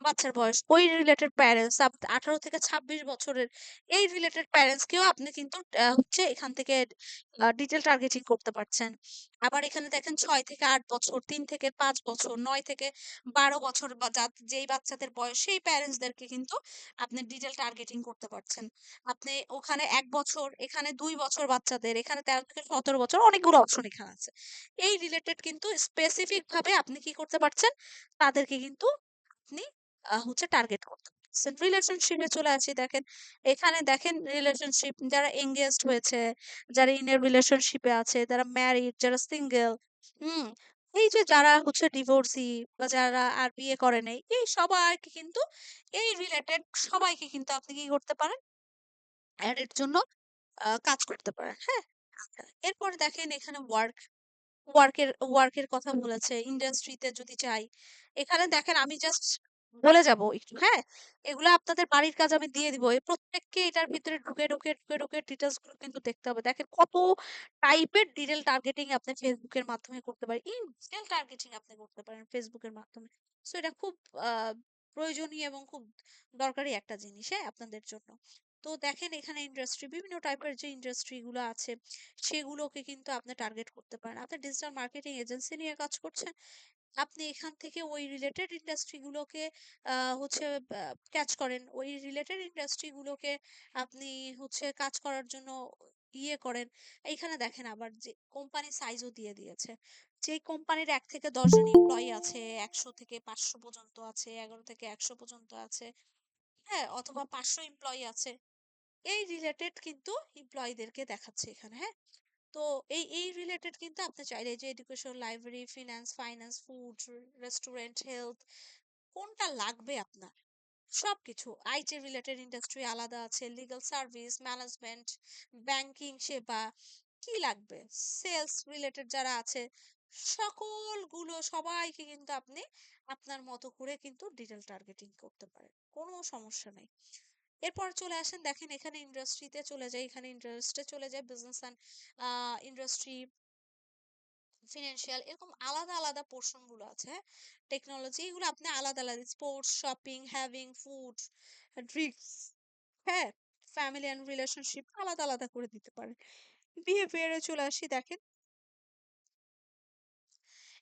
বাচ্চার বয়স। ওই রিলেটেড প্যারেন্টস ১৮ থেকে ২৬ বছরের এই রিলেটেড প্যারেন্টস কেও আপনি কিন্তু হচ্ছে এখান থেকে ডিটেইল টার্গেটিং করতে পারছেন। আবার এখানে দেখেন ৬ থেকে ৮ বছর, ৩ থেকে ৫ বছর, ৯ থেকে ১২ বছর বা যেই বাচ্চাদের বয়স সেই প্যারেন্টস দেরকে কিন্তু আপনি ডিটেইল টার্গেটিং করতে পারছেন। আপনি ওখানে ১ বছর, এখানে ২ বছর বাচ্চাদের, এখানে ১৩ থেকে ১৭ বছর, অনেকগুলো অপশন এখানে আছে। এই রিলেটেড কিন্তু স্পেসিফিক ভাবে আপনি কি করতে পারছেন? তাদেরকে কিন্তু আপনি হচ্ছে টার্গেট করতে পারছেন। রিলেশনশিপে চলে আসি, দেখেন এখানে দেখেন রিলেশনশিপ, যারা এনগেজড হয়েছে, যারা ইন এ রিলেশনশিপে আছে, যারা ম্যারিড, যারা সিঙ্গেল, হুম? এই যে যারা হচ্ছে ডিভোর্সি বা যারা আর বিয়ে করে নাই, এই সবাইকে কিন্তু এই রিলেটেড সবাইকে কিন্তু আপনি কি করতে পারেন? এড এর জন্য কাজ করতে পারেন। হ্যাঁ? আচ্ছা, এরপরে দেখেন এখানে ওয়ার্কের কথা বলেছে। ইন্ডাস্ট্রিতে যদি যাই, এখানে দেখেন আমি জাস্ট বলে যাব একটু, হ্যাঁ? এগুলা আপনাদের বাড়ির কাজ আমি দিয়ে দিব। প্রত্যেককে এটার ভিতরে ঢুকে ডিটেইলস গুলো কিন্তু দেখতে হবে। দেখেন কত টাইপের ডিটেইল টার্গেটিং আপনি Facebook এর মাধ্যমে করতে পারেন। ডিটেইল টার্গেটিং আপনি করতে পারেন Facebook এর মাধ্যমে। সো এটা খুব আ প্রয়োজনীয় এবং খুব দরকারি একটা জিনিস, হ্যাঁ? আপনাদের জন্য। তো দেখেন এখানে বিভিন্ন টাইপের যে ইন্ডাস্ট্রি গুলো আছে সেগুলোকে কিন্তু আপনি টার্গেট করতে পারেন। আপনি ডিজিটাল মার্কেটিং এজেন্সি নিয়ে কাজ করছেন। আপনি এখান থেকে ওই রিলেটেড ইন্ডাস্ট্রি গুলোকে হচ্ছে ক্যাচ করেন। ওই রিলেটেড ইন্ডাস্ট্রি গুলোকে আপনি হচ্ছে কাজ করার জন্য ইয়ে করেন। এইখানে দেখেন আবার যে কোম্পানি সাইজও দিয়ে দিয়েছে। যে কোম্পানির ১ থেকে ১০ জন এমপ্লয়ি আছে, ১০০ থেকে ৫০০ পর্যন্ত আছে, ১১ থেকে ১০০ পর্যন্ত আছে। হ্যাঁ? অথবা ৫০০ এমপ্লয়ি আছে। এই রিলেটেড কিন্তু এমপ্লয়িদেরকে দেখাচ্ছে এখানে, হ্যাঁ? তো এই রিলেটেড কিন্তু আপনি চাইলে এই যে education, library, finance, food, restaurant, health, কোনটা লাগবে আপনার? সবকিছু। আইটি রিলেটেড ইন্ডাস্ট্রি আলাদা আছে, লিগ্যাল সার্ভিস, ম্যানেজমেন্ট, ব্যাংকিং সেবা, কি লাগবে? সেলস রিলেটেড যারা আছে, সকলগুলো সবাইকে কিন্তু আপনি আপনার মতো করে কিন্তু ডিটেল টার্গেটিং করতে পারেন, কোনো সমস্যা নাই। এরপর চলে আসেন, দেখেন এখানে ইন্ডাস্ট্রিতে চলে যায়, এখানে ইন্টারেস্টে চলে যায়, বিজনেস অ্যান্ড ইন্ডাস্ট্রি, ফিনান্সিয়াল, এরকম আলাদা আলাদা পোর্শন গুলো আছে। হ্যাঁ, টেকনোলজি, এগুলো আপনি আলাদা আলাদা, sports, shopping, having, food, drinks, হ্যাঁ, ফ্যামিলি অ্যান্ড রিলেশনশিপ আলাদা আলাদা করে দিতে পারেন। বিহেভিয়ারে চলে আসি, দেখেন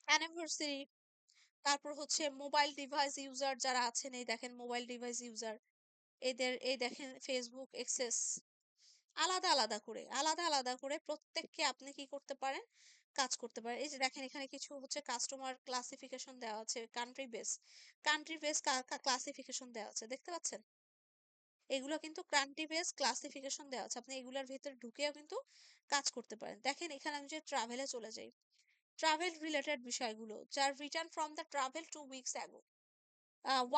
অ্যানিভার্সারি, তারপর হচ্ছে মোবাইল ডিভাইস ইউজার যারা আছেন, এই দেখেন মোবাইল ডিভাইস ইউজার, এদের এই দেখেন ফেসবুক এক্সেস, আলাদা আলাদা করে আলাদা আলাদা করে প্রত্যেককে আপনি কি করতে পারেন, কাজ করতে পারেন। এই যে দেখেন এখানে কিছু হচ্ছে কাস্টমার ক্লাসিফিকেশন দেওয়া আছে, কান্ট্রি বেস ক্লাসিফিকেশন দেওয়া আছে, দেখতে পাচ্ছেন? এগুলো কিন্তু কান্ট্রি বেস ক্লাসিফিকেশন দেওয়া আছে, আপনি এগুলোর ভিতরে ঢুকেও কিন্তু কাজ করতে পারেন। দেখেন এখানে আমি যে ট্রাভেলে চলে যাই, ট্রাভেল রিলেটেড বিষয়গুলো, যার return from the travel 2 weeks ago,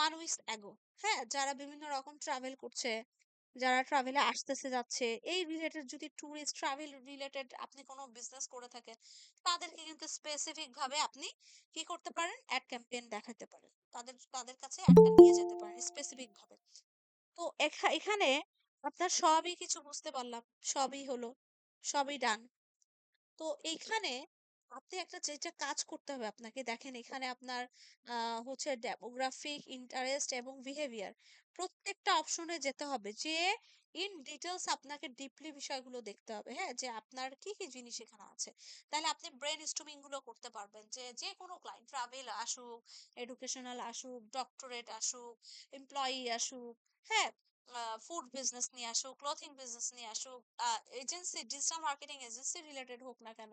1 weeks ago, হ্যাঁ, যারা বিভিন্ন রকম ট্রাভেল করছে, যারা ট্রাভেলে আসতেছে যাচ্ছে, এই রিলেটেড যদি ট্যুরিস্ট ট্রাভেল রিলেটেড আপনি কোনো বিজনেস করে থাকেন, তাদেরকে কিন্তু স্পেসিফিক ভাবে আপনি কি করতে পারেন, অ্যাড ক্যাম্পেইন দেখাতে পারেন, তাদের কাছে অ্যাডটা নিয়ে যেতে পারেন স্পেসিফিক ভাবে। তো এখানে আপনার সবই কিছু বুঝতে পারলাম, সবই হলো, সবই ডান। তো এইখানে আপনি একটা যেটা কাজ করতে হবে আপনাকে, দেখেন এখানে আপনার হচ্ছে ডেমোগ্রাফিক, ইন্টারেস্ট এবং বিহেভিয়ার, প্রত্যেকটা অপশনে যেতে হবে, যে ইন ডিটেলস আপনাকে ডিপলি বিষয়গুলো দেখতে হবে, হ্যাঁ, যে আপনার কি কি জিনিস এখানে আছে। তাহলে আপনি ব্রেন স্টর্মিং গুলো করতে পারবেন, যে যে কোনো ক্লায়েন্ট, ট্রাভেল আসুক, এডুকেশনাল আসুক, ডক্টরেট আসুক, এমপ্লয়ি আসুক, হ্যাঁ, ফুড বিজনেস নিয়ে আসুক, ক্লথিং বিজনেস নিয়ে আসুক, agency, digital marketing agency related হোক না কেন,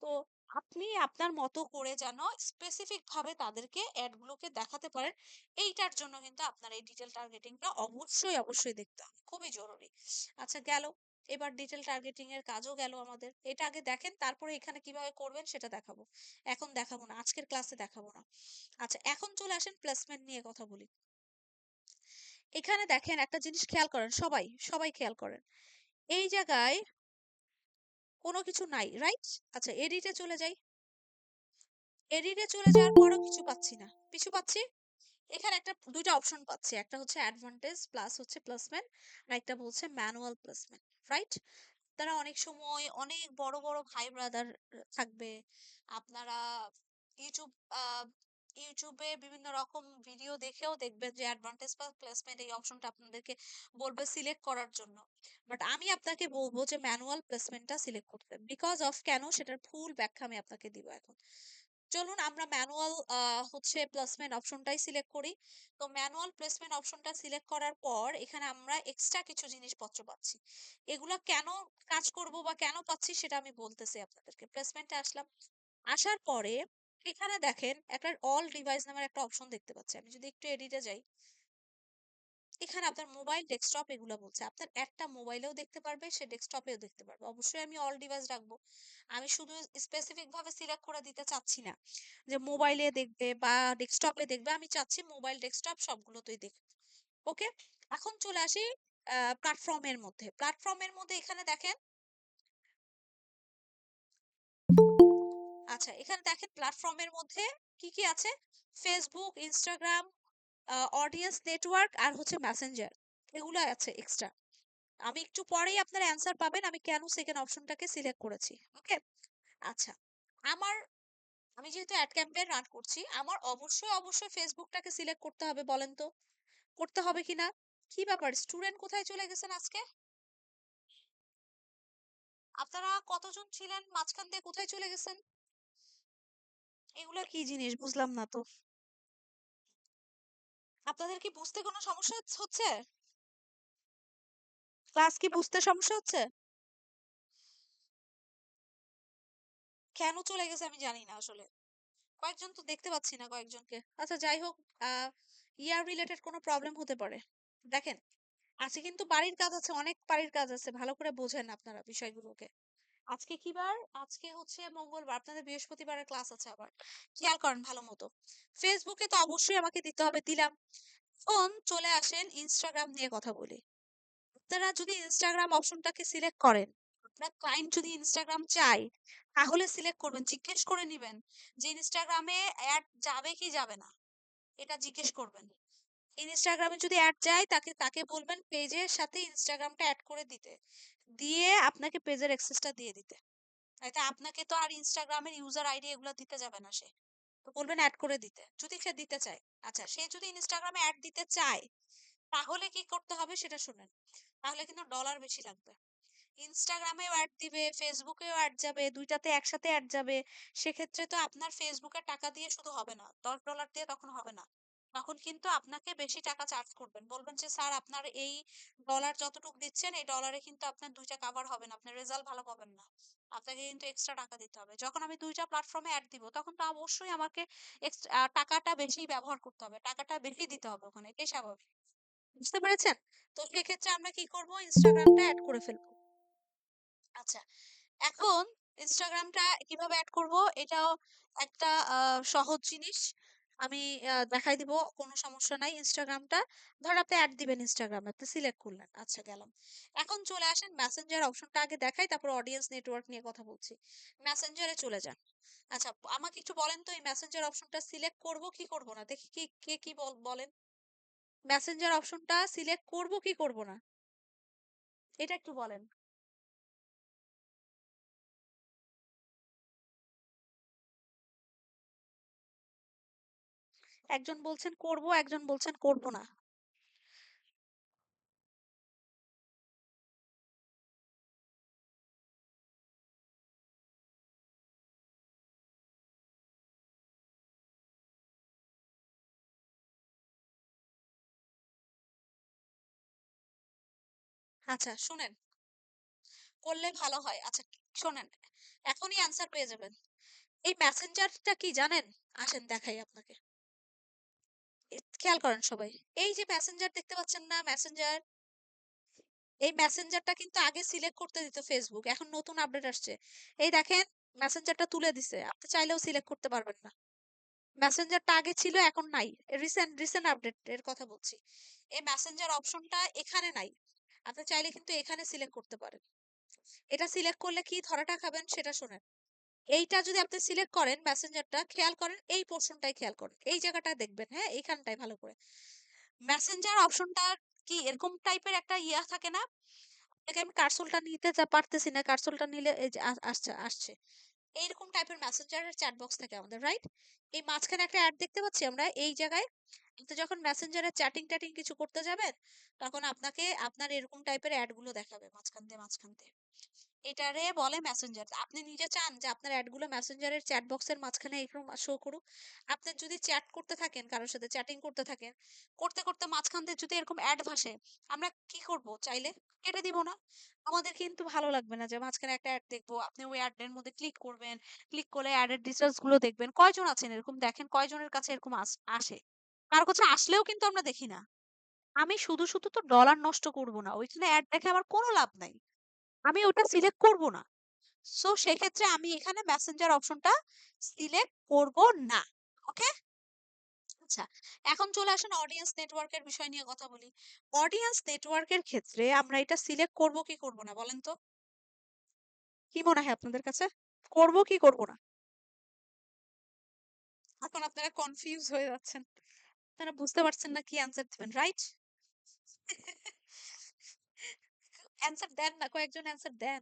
তো আপনি আপনার মতো করে যেন স্পেসিফিক ভাবে তাদেরকে অ্যাড গুলোকে দেখাতে পারেন। এইটার জন্য কিন্তু আপনার এই ডিটেল টার্গেটিংটা অবশ্যই অবশ্যই দেখতে হবে, খুবই জরুরি। আচ্ছা, গেল, এবার ডিটেল টার্গেটিং এর কাজও গেল আমাদের, এটা আগে দেখেন, তারপরে এখানে কিভাবে করবেন সেটা দেখাবো। এখন দেখাবো না, আজকের ক্লাসে দেখাবো না। আচ্ছা, এখন চলে আসেন প্লেসমেন্ট নিয়ে কথা বলি। এখানে দেখেন একটা জিনিস খেয়াল করেন, সবাই সবাই খেয়াল করেন, এই জায়গায় কোনো কিছু নাই, রাইট? আচ্ছা, এডিটে চলে যাই, এডিটে চলে যাওয়ার পরও কিছু পাচ্ছি না, কিছু পাচ্ছি, এখানে একটা দুইটা অপশন পাচ্ছি, একটা হচ্ছে অ্যাডভান্টেজ প্লাস হচ্ছে প্লেসমেন্ট, আর একটা বলছে ম্যানুয়াল প্লেসমেন্ট, রাইট? তারা অনেক সময় অনেক বড় বড় ভাই ব্রাদার থাকবে, আপনারা ইউটিউব ইউটিউবে বিভিন্ন রকম ভিডিও দেখেও দেখবেন যে অ্যাডভান্টেজ বা প্লেসমেন্ট এই অপশনটা আপনাদেরকে বলবে সিলেক্ট করার জন্য, বাট আমি আপনাকে বলবো যে ম্যানুয়াল প্লেসমেন্টটা সিলেক্ট করতে, বিকজ অফ কেন, সেটার ফুল ব্যাখ্যা আমি আপনাকে দিব এখন। চলুন আমরা ম্যানুয়াল হচ্ছে প্লেসমেন্ট অপশনটাই সিলেক্ট করি। তো ম্যানুয়াল প্লেসমেন্ট অপশনটা সিলেক্ট করার পর এখানে আমরা এক্সট্রা কিছু জিনিসপত্র পাচ্ছি, এগুলা কেন কাজ করব বা কেন পাচ্ছি সেটা আমি বলতেছি আপনাদেরকে। প্লেসমেন্টে আসলাম, আসার পরে এখানে দেখেন একটা অল ডিভাইস নামের একটা অপশন দেখতে পাচ্ছি, আমি যদি একটু এডিটে যাই, এখানে আপনার মোবাইল, ডেস্কটপ এগুলো বলছে, আপনার একটা মোবাইলেও দেখতে পারবে, সে ডেস্কটপেও দেখতে পারবে। অবশ্যই আমি অল ডিভাইস রাখবো, আমি শুধু স্পেসিফিক ভাবে সিলেক্ট করে দিতে চাচ্ছি না যে মোবাইলে দেখবে বা ডেস্কটপে দেখবে, আমি চাচ্ছি মোবাইল, ডেস্কটপ সবগুলোতেই দেখবে। ওকে, এখন চলে আসি প্ল্যাটফর্মের মধ্যে। প্ল্যাটফর্মের মধ্যে এখানে দেখেন, আচ্ছা এখানে দেখেন প্ল্যাটফর্মের মধ্যে কি কি আছে, ফেসবুক, ইনস্টাগ্রাম, অডিয়েন্স নেটওয়ার্ক আর হচ্ছে মেসেঞ্জার, এগুলো আছে এক্সট্রা। আমি একটু পরেই আপনার অ্যান্সার পাবেন আমি কেন সেকেন্ড অপশনটাকে সিলেক্ট করেছি। ওকে, আচ্ছা, আমার আমি যেহেতু অ্যাড ক্যাম্পেইন রান করছি, আমার অবশ্যই অবশ্যই ফেসবুকটাকে সিলেক্ট করতে হবে, বলেন তো করতে হবে কিনা? কি ব্যাপার, স্টুডেন্ট কোথায় চলে গেছেন আজকে? আপনারা কতজন ছিলেন, মাঝখান দিয়ে কোথায় চলে গেছেন? এগুলো কি জিনিস বুঝলাম না তো, আপনাদের কি বুঝতে কোনো সমস্যা হচ্ছে? ক্লাস কি বুঝতে সমস্যা হচ্ছে? কেন চলে গেছে আমি জানি না আসলে, কয়েকজন তো দেখতে পাচ্ছি না কয়েকজনকে। আচ্ছা যাই হোক, আহ ইয়ার রিলেটেড কোনো প্রবলেম হতে পারে। দেখেন, আজকে কিন্তু বাড়ির কাজ আছে, অনেক বাড়ির কাজ আছে, ভালো করে বোঝেন আপনারা বিষয়গুলোকে। আজকে কি বার? আজকে হচ্ছে মঙ্গলবার, আপনাদের বৃহস্পতিবারের ক্লাস আছে আবার, খেয়াল করেন ভালো মতো। ফেসবুকে তো অবশ্যই আমাকে দিতে হবে, দিলাম। ফোন চলে আসেন ইনস্টাগ্রাম নিয়ে কথা বলি। আপনারা যদি ইনস্টাগ্রাম অপশনটাকে সিলেক্ট করেন, আপনার ক্লায়েন্ট যদি ইনস্টাগ্রাম চায় তাহলে সিলেক্ট করবেন, জিজ্ঞেস করে নিবেন যে ইনস্টাগ্রামে অ্যাড যাবে কি যাবে না, এটা জিজ্ঞেস করবেন। ইনস্টাগ্রামে যদি অ্যাড যায় তাকে তাকে বলবেন পেজের সাথে ইনস্টাগ্রামটা অ্যাড করে দিতে, দিয়ে আপনাকে পেজের অ্যাক্সেসটা দিয়ে দিতে। তাই তো আপনাকে তো আর ইনস্টাগ্রামের ইউজার আইডি এগুলো দিতে যাবে না সে, তো বলবেন অ্যাড করে দিতে যদি সে দিতে চায়। আচ্ছা, সে যদি ইনস্টাগ্রামে অ্যাড দিতে চায় তাহলে কি করতে হবে সেটা শুনেন। তাহলে কিন্তু ডলার বেশি লাগবে। ইনস্টাগ্রামেও অ্যাড দিবে, ফেসবুকেও অ্যাড যাবে, দুইটাতে একসাথে অ্যাড যাবে। সেক্ষেত্রে তো আপনার ফেসবুকের টাকা দিয়ে শুধু হবে না, $10 দিয়ে তখন হবে না। তখন কিন্তু আপনাকে বেশি টাকা চার্জ করবেন, বলবেন যে স্যার আপনার এই ডলার যতটুকু দিচ্ছেন এই ডলারে কিন্তু আপনার দুইটা কাভার হবে না, আপনি রেজাল্ট ভালো পাবেন না, আপনাকে কিন্তু এক্সট্রা টাকা দিতে হবে। যখন আমি দুইটা প্ল্যাটফর্মে অ্যাড দিব তখন তো অবশ্যই আমাকে টাকাটা বেশি ব্যবহার করতে হবে, টাকাটা বেশি দিতে হবে ওখানে, এটাই স্বাভাবিক। বুঝতে পেরেছেন? তো সেক্ষেত্রে আমরা কি করব, ইনস্টাগ্রামটা অ্যাড করে ফেলবো। আচ্ছা, এখন ইনস্টাগ্রামটা কিভাবে অ্যাড করব এটাও একটা সহজ জিনিস। আমি দেখাই দিব, কোনো সমস্যা নাই। ইনস্টাগ্রামটা ধর আপনি অ্যাড দিবেন, ইনস্টাগ্রামে আপনি সিলেক্ট করলেন, আচ্ছা গেলাম। এখন চলে আসেন মেসেঞ্জার অপশনটা আগে দেখাই, তারপর অডিয়েন্স নেটওয়ার্ক নিয়ে কথা বলছি। মেসেঞ্জারে চলে যান। আচ্ছা, আমাকে একটু বলেন তো এই মেসেঞ্জার অপশনটা সিলেক্ট করব কি করব না, দেখি কি কে কি বলেন। মেসেঞ্জার অপশনটা সিলেক্ট করব কি করব না, এটা একটু বলেন। একজন বলছেন করব, একজন বলছেন করব না। আচ্ছা শুনেন, করলে ভালো হয়। আচ্ছা শোনেন, এখনই অ্যান্সার পেয়ে যাবেন। এই মেসেঞ্জারটা কি জানেন? আসেন দেখাই আপনাকে। খেয়াল করেন সবাই, এই যে মেসেঞ্জার দেখতে পাচ্ছেন না, মেসেঞ্জার, এই মেসেঞ্জারটা কিন্তু আগে সিলেক্ট করতে দিত ফেসবুক, এখন নতুন আপডেট আসছে। এই দেখেন, মেসেঞ্জারটা তুলে দিছে, আপনি চাইলেও সিলেক্ট করতে পারবেন না। মেসেঞ্জারটা আগে ছিল এখন নাই, রিসেন্ট রিসেন্ট আপডেট এর কথা বলছি। এই মেসেঞ্জার অপশনটা এখানে নাই, আপনি চাইলে কিন্তু এখানে সিলেক্ট করতে পারেন। এটা সিলেক্ট করলে কি ধরাটা খাবেন সেটা শোনেন। এইটা যদি আপনি সিলেক্ট করেন মেসেঞ্জারটা, খেয়াল করেন এই পোর্শনটাই, খেয়াল করেন এই জায়গাটা দেখবেন, হ্যাঁ এইখানটাই ভালো করে। মেসেঞ্জার অপশনটা কি এরকম টাইপের একটা ইয়া থাকে না, আপনাকে আমি কার্সরটা নিতে যা পারতেছি না, কার্সরটা নিলে এই যে আসছে আসছে, এইরকম টাইপের মেসেঞ্জারের চ্যাট বক্স থাকে আমাদের, রাইট? এই মাঝখানে একটা অ্যাড দেখতে পাচ্ছি আমরা এই জায়গায়। আপনি যখন মেসেঞ্জারে চ্যাটিং ট্যাটিং কিছু করতে যাবেন তখন আপনাকে আপনার এরকম টাইপের অ্যাড গুলো দেখাবে মাঝখান দিয়ে মাঝখান দিয়ে, এটারে বলে মেসেঞ্জার। আপনি নিজে চান যে আপনার অ্যাড গুলো মেসেঞ্জারের চ্যাট বক্সের মাঝখানে এরকম শো করুক? আপনি যদি চ্যাট করতে থাকেন, কারোর সাথে চ্যাটিং করতে থাকেন, করতে করতে মাঝখান দিয়ে যদি এরকম অ্যাড ভাসে, আমরা কি করব, চাইলে কেটে দিব না? আমাদের কিন্তু ভালো লাগবে না যে মাঝখানে একটা অ্যাড দেখবো, আপনি ওই অ্যাড এর মধ্যে ক্লিক করবেন, ক্লিক করলে অ্যাড এর ডিটেইলস গুলো দেখবেন, কয়জন আছেন এরকম দেখেন, কয়জনের কাছে এরকম আসে। কারো কাছে আসলেও কিন্তু আমরা দেখি না। আমি শুধু শুধু তো ডলার নষ্ট করব না, ওইখানে অ্যাড দেখে আমার কোনো লাভ নাই, আমি ওটা সিলেক্ট করব না। সো সেক্ষেত্রে আমি এখানে মেসেঞ্জার অপশনটা সিলেক্ট করব না। ওকে? আচ্ছা, এখন চলে আসেন অডিয়েন্স নেটওয়ার্কের বিষয় নিয়ে কথা বলি। অডিয়েন্স নেটওয়ার্কের ক্ষেত্রে আমরা এটা সিলেক্ট করব কি করব না বলেন তো? কি মনে হয় আপনাদের কাছে? করব কি করব না? এখন আপনারা কনফিউজ হয়ে যাচ্ছেন, আপনারা বুঝতে পারছেন না কি অ্যান্সার দিবেন, রাইট? অ্যান্সার দেন না, কয়েকজন অ্যান্সার দেন।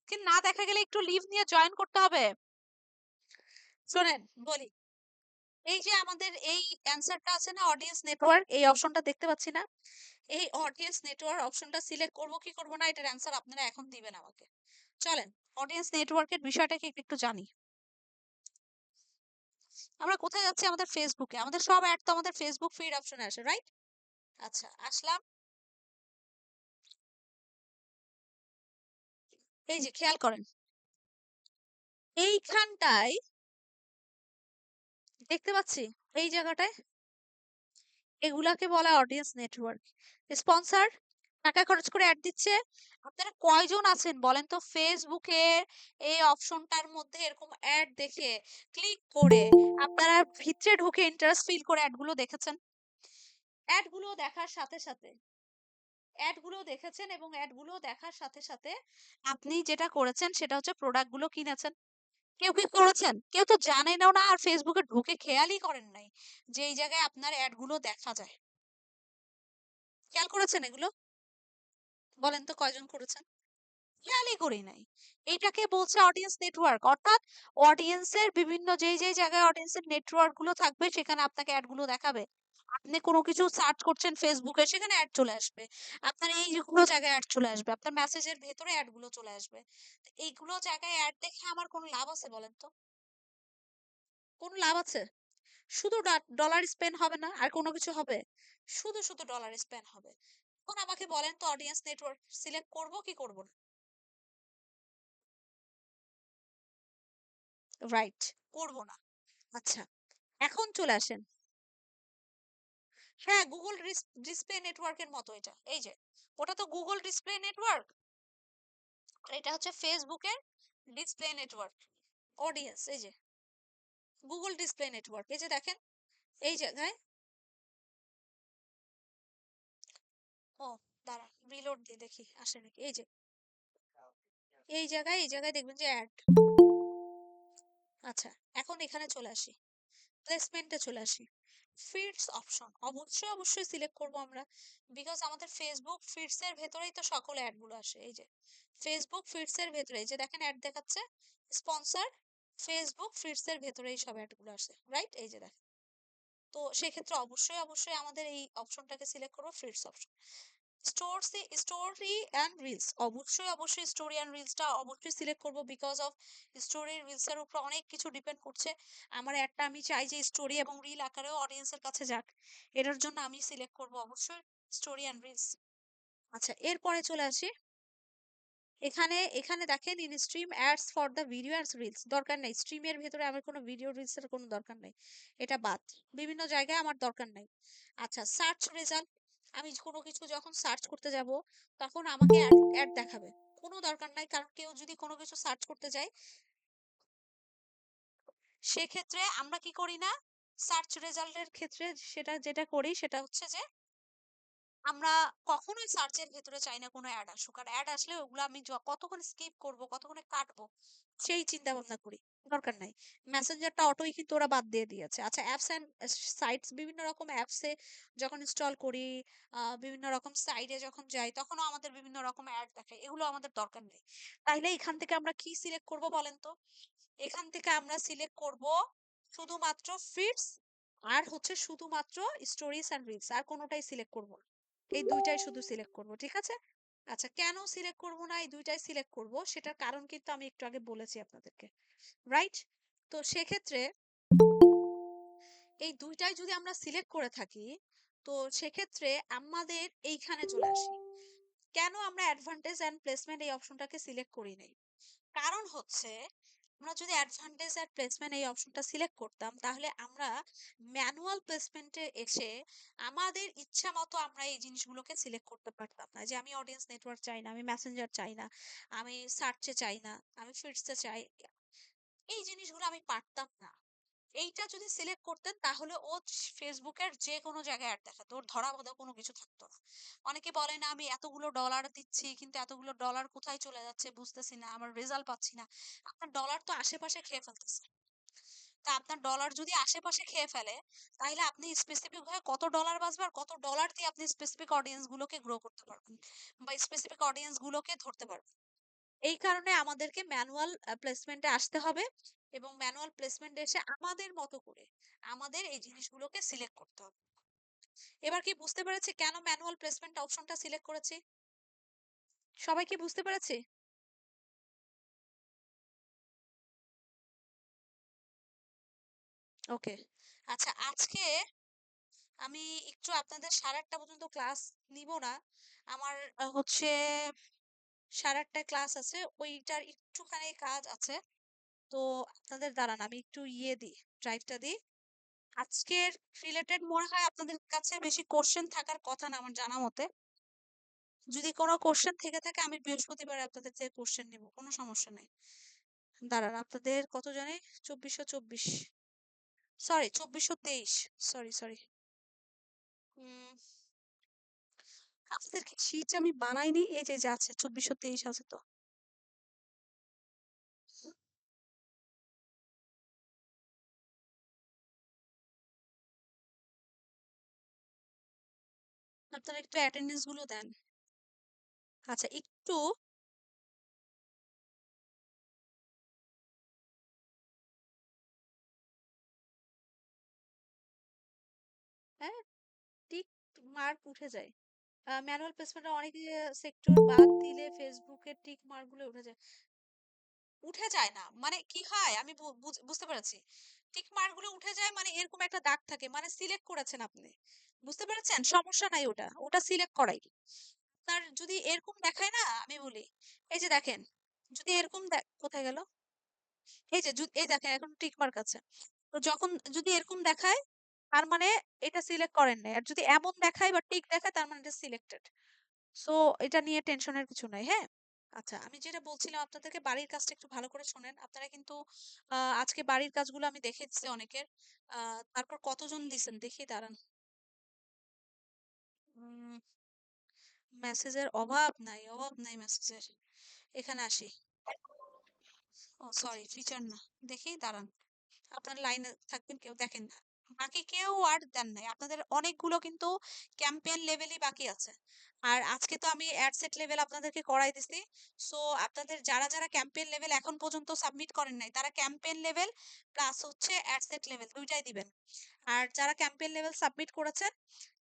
কিন্তু না দেখা গেলে একটু লিভ নিয়ে জয়েন করতে হবে। শোনেন বলি, এই যে আমাদের এই অ্যান্সারটা আছে না অডিয়েন্স নেটওয়ার্ক, এই অপশনটা দেখতে পাচ্ছি না, এই অডিয়েন্স নেটওয়ার্ক অপশনটা সিলেক্ট করব কি করব না এটার অ্যান্সার আপনারা এখন দিবেন আমাকে। চলেন অডিয়েন্স নেটওয়ার্কের বিষয়টা কি একটু জানি। আমরা কোথায় যাচ্ছি, আমাদের ফেসবুকে, আমাদের সব অ্যাড তো আমাদের ফেসবুক ফিড অপশনে আসে, রাইট? আচ্ছা আসলাম, এই যে খেয়াল করেন এইখানটায় দেখতে পাচ্ছি, এই জায়গাটায়, এগুলাকে বলা অডিয়েন্স নেটওয়ার্ক। স্পন্সর টাকা খরচ করে অ্যাড দিচ্ছে। আপনারা কয়জন আছেন বলেন তো ফেসবুকে এই অপশনটার মধ্যে এরকম অ্যাড দেখে ক্লিক করে আপনারা ভিতরে ঢুকে ইন্টারেস্ট ফিল করে অ্যাড গুলো দেখেছেন? অ্যাডগুলো দেখার সাথে সাথে অ্যাডগুলো দেখেছেন এবং অ্যাডগুলো দেখার সাথে সাথে আপনি যেটা করেছেন সেটা হচ্ছে প্রোডাক্টগুলো কিনেছেন। কেউ কি করেছেন? কেউ তো জানেনও না আর ফেসবুকে ঢুকে খেয়ালই করেন নাই যে এই জায়গায় আপনার অ্যাডগুলো দেখা যায়। খেয়াল করেছেন এগুলো? বলেন তো কয়জন করেছেন? খেয়ালই করি নাই। এটাকে বলছে অডিয়েন্স নেটওয়ার্ক। অর্থাৎ অডিয়েন্সের বিভিন্ন যেই জায়গায় অডিয়েন্সের নেটওয়ার্ক গুলো থাকবে সেখানে আপনাকে অ্যাড গুলো দেখাবে। আপনি কোনো কিছু সার্চ করছেন ফেসবুকে সেখানে অ্যাড চলে আসবে। আপনার এই যেগুলো জায়গায় অ্যাড চলে আসবে। আপনার মেসেজের ভেতরে অ্যাড গুলো চলে আসবে। তো এইগুলো জায়গায় অ্যাড দেখে আমার কোনো লাভ আছে বলেন তো? কোনো লাভ আছে? শুধু ডলার স্পেন্ড হবে না আর কোনো কিছু হবে? শুধু ডলার স্পেন্ড হবে। এখন আমাকে বলেন তো অডিয়েন্স নেটওয়ার্ক সিলেক্ট করব কি করব না? রাইট, করব না। আচ্ছা, এখন চলে আসেন। হ্যাঁ, গুগল ডিসপ্লে নেটওয়ার্কের মতো এটা। এই যে, ওটা তো গুগল ডিসপ্লে নেটওয়ার্ক আর এটা হচ্ছে ফেসবুকের ডিসপ্লে নেটওয়ার্ক। অডিয়েন্স এই যে গুগল ডিসপ্লে নেটওয়ার্ক, এই যে দেখেন এই জায়গায়। ও দাঁড়ান, রিলোড দিয়ে দেখি আসে নাকি। এই যে এই জায়গায় দেখবেন যে অ্যাড। আচ্ছা, এখন এখানে চলে আসি, প্লেসমেন্টে চলে আসি। ফিডস অপশন অবশ্যই সিলেক্ট করব আমরা, বিকজ আমাদের ফেসবুক ফিডস এর ভেতরেই তো সকল অ্যাড গুলো আসে। এই যে ফেসবুক ফিডস এর ভেতরে এই যে দেখেন অ্যাড দেখাচ্ছে স্পন্সর, ফেসবুক ফিডস এর ভেতরেই সব অ্যাড গুলো আসে, রাইট? এই যে দেখেন। তো সেক্ষেত্রে অবশ্যই আমাদের এই অপশনটাকে সিলেক্ট করবো, feeds option. Story and reels অবশ্যই স্টোরি অ্যান্ড রিলসটা অবশ্যই সিলেক্ট করব, বিকজ অফ স্টোরি রিলস এর উপর অনেক কিছু ডিপেন্ড করছে। আমার একটা আমি চাই যে স্টোরি এবং রিল আকারেও অডিয়েন্সের কাছে যাক, এটার জন্য আমি সিলেক্ট করব অবশ্যই স্টোরি অ্যান্ড রিলস। আচ্ছা, এরপরে চলে আসি। এখানে এখানে দেখেন in stream ads for the video and reels দরকার নেই, স্ট্রিমের ভেতরে আমার কোনো ভিডিও রিলস এর কোনো দরকার নেই, এটা বাদ। বিভিন্ন জায়গায় আমার দরকার নেই। আচ্ছা, সার্চ রেজাল্ট, আমি কোনো কিছু যখন সার্চ করতে যাব তখন আমাকে অ্যাড দেখাবে, কোনো দরকার নাই। কারণ কেউ যদি কোনো কিছু সার্চ করতে যায় সেক্ষেত্রে আমরা কি করি না, সার্চ রেজাল্টের ক্ষেত্রে সেটা যেটা করি সেটা হচ্ছে যে আমরা কখনোই সার্চের ভেতরে চাই না কোনো অ্যাড আসুক। আর অ্যাড আসলে ওগুলো আমি কতক্ষণ স্কিপ করব, কতক্ষণে কাটবো সেই চিন্তা ভাবনা করি, দরকার নাই। মেসেঞ্জারটা অটোই কিন্তু ওরা বাদ দিয়ে দিয়েছে। আচ্ছা, অ্যাপস এন্ড সাইটস, বিভিন্ন রকম অ্যাপসে যখন ইনস্টল করি, বিভিন্ন রকম সাইটে যখন যাই তখনও আমাদের বিভিন্ন রকম অ্যাড দেখায়, এগুলো আমাদের দরকার নেই। তাইলে এখান থেকে আমরা কি সিলেক্ট করব বলেন তো? এখান থেকে আমরা সিলেক্ট করব শুধুমাত্র ফিডস আর হচ্ছে শুধুমাত্র স্টোরিজ এন্ড রিলস, আর কোনোটাই সিলেক্ট করব না। এই দুইটাই শুধু সিলেক্ট করব, ঠিক আছে? আচ্ছা, কেন সিলেক্ট করব না, এই দুইটাই সিলেক্ট করব সেটার কারণ কিন্তু আমি একটু আগে বলেছি আপনাদেরকে, রাইট? তো সেক্ষেত্রে এই দুইটাই যদি আমরা সিলেক্ট করে থাকি, তো সেক্ষেত্রে আমাদের এইখানে চলে আসি। কেন আমরা অ্যাডভান্টেজ এন্ড প্লেসমেন্ট এই অপশনটাকে সিলেক্ট করি নাই? কারণ হচ্ছে আমরা যদি অ্যাডভান্টেজ আর প্লেসমেন্ট এই অপশনটা সিলেক্ট করতাম তাহলে আমরা ম্যানুয়াল প্লেসমেন্টে এসে আমাদের ইচ্ছা মতো আমরা এই জিনিসগুলোকে সিলেক্ট করতে পারতাম না, যে আমি অডিয়েন্স নেটওয়ার্ক চাই না, আমি মেসেঞ্জার চাই না, আমি সার্চে চাই না, আমি ফিডসে চাই, এই জিনিসগুলো আমি পারতাম না। এইটা যদি সিলেক্ট করতেন তাহলে ও ফেসবুকের যে কোনো জায়গায় অ্যাড দেখাতো, ওর ধরা বাঁধা কোনো কিছু থাকতো না। অনেকে বলে না আমি এতগুলো ডলার দিচ্ছি কিন্তু এতগুলো ডলার কোথায় চলে যাচ্ছে বুঝতেছি না, আমার রেজাল্ট পাচ্ছি না। আপনার ডলার তো আশেপাশে খেয়ে ফেলতেছে। তা আপনার ডলার যদি আশেপাশে খেয়ে ফেলে তাহলে আপনি স্পেসিফিক ভাবে কত ডলার বাঁচবে আর কত ডলার দিয়ে আপনি স্পেসিফিক অডিয়েন্স গুলোকে গ্রো করতে পারবেন বা স্পেসিফিক অডিয়েন্স গুলোকে ধরতে পারবেন। এই কারণে আমাদেরকে ম্যানুয়াল প্লেসমেন্টে আসতে হবে এবং ম্যানুয়াল প্লেসমেন্টে এসে আমাদের মতো করে আমাদের এই জিনিসগুলোকে সিলেক্ট করতে হবে। এবার কি বুঝতে পেরেছি কেন ম্যানুয়াল প্লেসমেন্ট অপশনটা সিলেক্ট করেছি? সবাই কি বুঝতে পেরেছে? ওকে। আচ্ছা, আজকে আমি একটু আপনাদের 8:30 পর্যন্ত ক্লাস নিব না। আমার হচ্ছে 8:30 ক্লাস আছে, ওইটার একটুখানি কাজ আছে। তো আপনাদের দাঁড়ান আমি একটু দিই, ড্রাইভটা দিই। আজকের রিলেটেড মনে হয় আপনাদের কাছে বেশি কোশ্চেন থাকার কথা না আমার জানা মতে। যদি কোনো কোশ্চেন থেকে থাকে আমি বৃহস্পতিবার আপনাদের থেকে কোশ্চেন নিব, কোনো সমস্যা নেই। দাঁড়ান, আপনাদের কত জানি 2424, সরি 2423, সরি সরি উম আপনাদেরকে শীট আমি বানাইনি। এই যে আছে ২৪২৩ আছে তো। আপনারা একটু অ্যাটেন্ডেন্স গুলো দেন। আচ্ছা একটু হ্যাঁ, টিক মার্ক উঠে যায়। ম্যানুয়াল প্লেসমেন্টে অনেকে সেক্টর বাদ দিলে Facebook এর টিক মার্ক গুলো উঠে যায়। উঠে যায় না। মানে কি হয় আমি বুঝতে পেরেছি। টিক মার্ক গুলো উঠে যায় মানে এরকম একটা দাগ থাকে। মানে সিলেক্ট করেছেন আপনি। বুঝতে পেরেছেন? সমস্যা নাই ওটা। ওটা সিলেক্ট করাই। আপনার যদি এরকম দেখায় না আমি বলি, এই যে দেখেন, যদি এরকম কোথায় গেল? এই যে এই দেখেন এখন টিক মার্ক আছে। তো যখন যদি এরকম দেখায় তার মানে এটা সিলেক্ট করেন নাই। আর যদি এমন দেখায় বা টিক দেখায় তার মানে এটা সিলেক্টেড। সো এটা নিয়ে টেনশনের কিছু নাই, হ্যাঁ? আচ্ছা, আমি যেটা বলছিলাম আপনাদেরকে বাড়ির কাজটা একটু ভালো করে শোনেন। আপনারা কিন্তু আজকে বাড়ির কাজগুলো আমি দেখেছি অনেকের। তারপর কতজন দিছেন দেখি দাঁড়ান। উম মেসেজের অভাব নাই মেসেজের। এখানে আসি। ও সরি ফিচার না। দেখি দাঁড়ান। আপনার লাইনে থাকবেন কেউ দেখেন না। বাকি কেউ আর দেন নাই। আপনাদের অনেকগুলো কিন্তু ক্যাম্পেইন লেভেলই বাকি আছে। আর আজকে তো আমি অ্যাড সেট লেভেল আপনাদেরকে করাই দিছি। সো আপনাদের যারা ক্যাম্পেইন লেভেল এখন পর্যন্ত সাবমিট করেন নাই তারা ক্যাম্পেইন লেভেল প্লাস হচ্ছে অ্যাড সেট লেভেল ২ টাই দিবেন। আর যারা ক্যাম্পেইন লেভেল সাবমিট করেছেন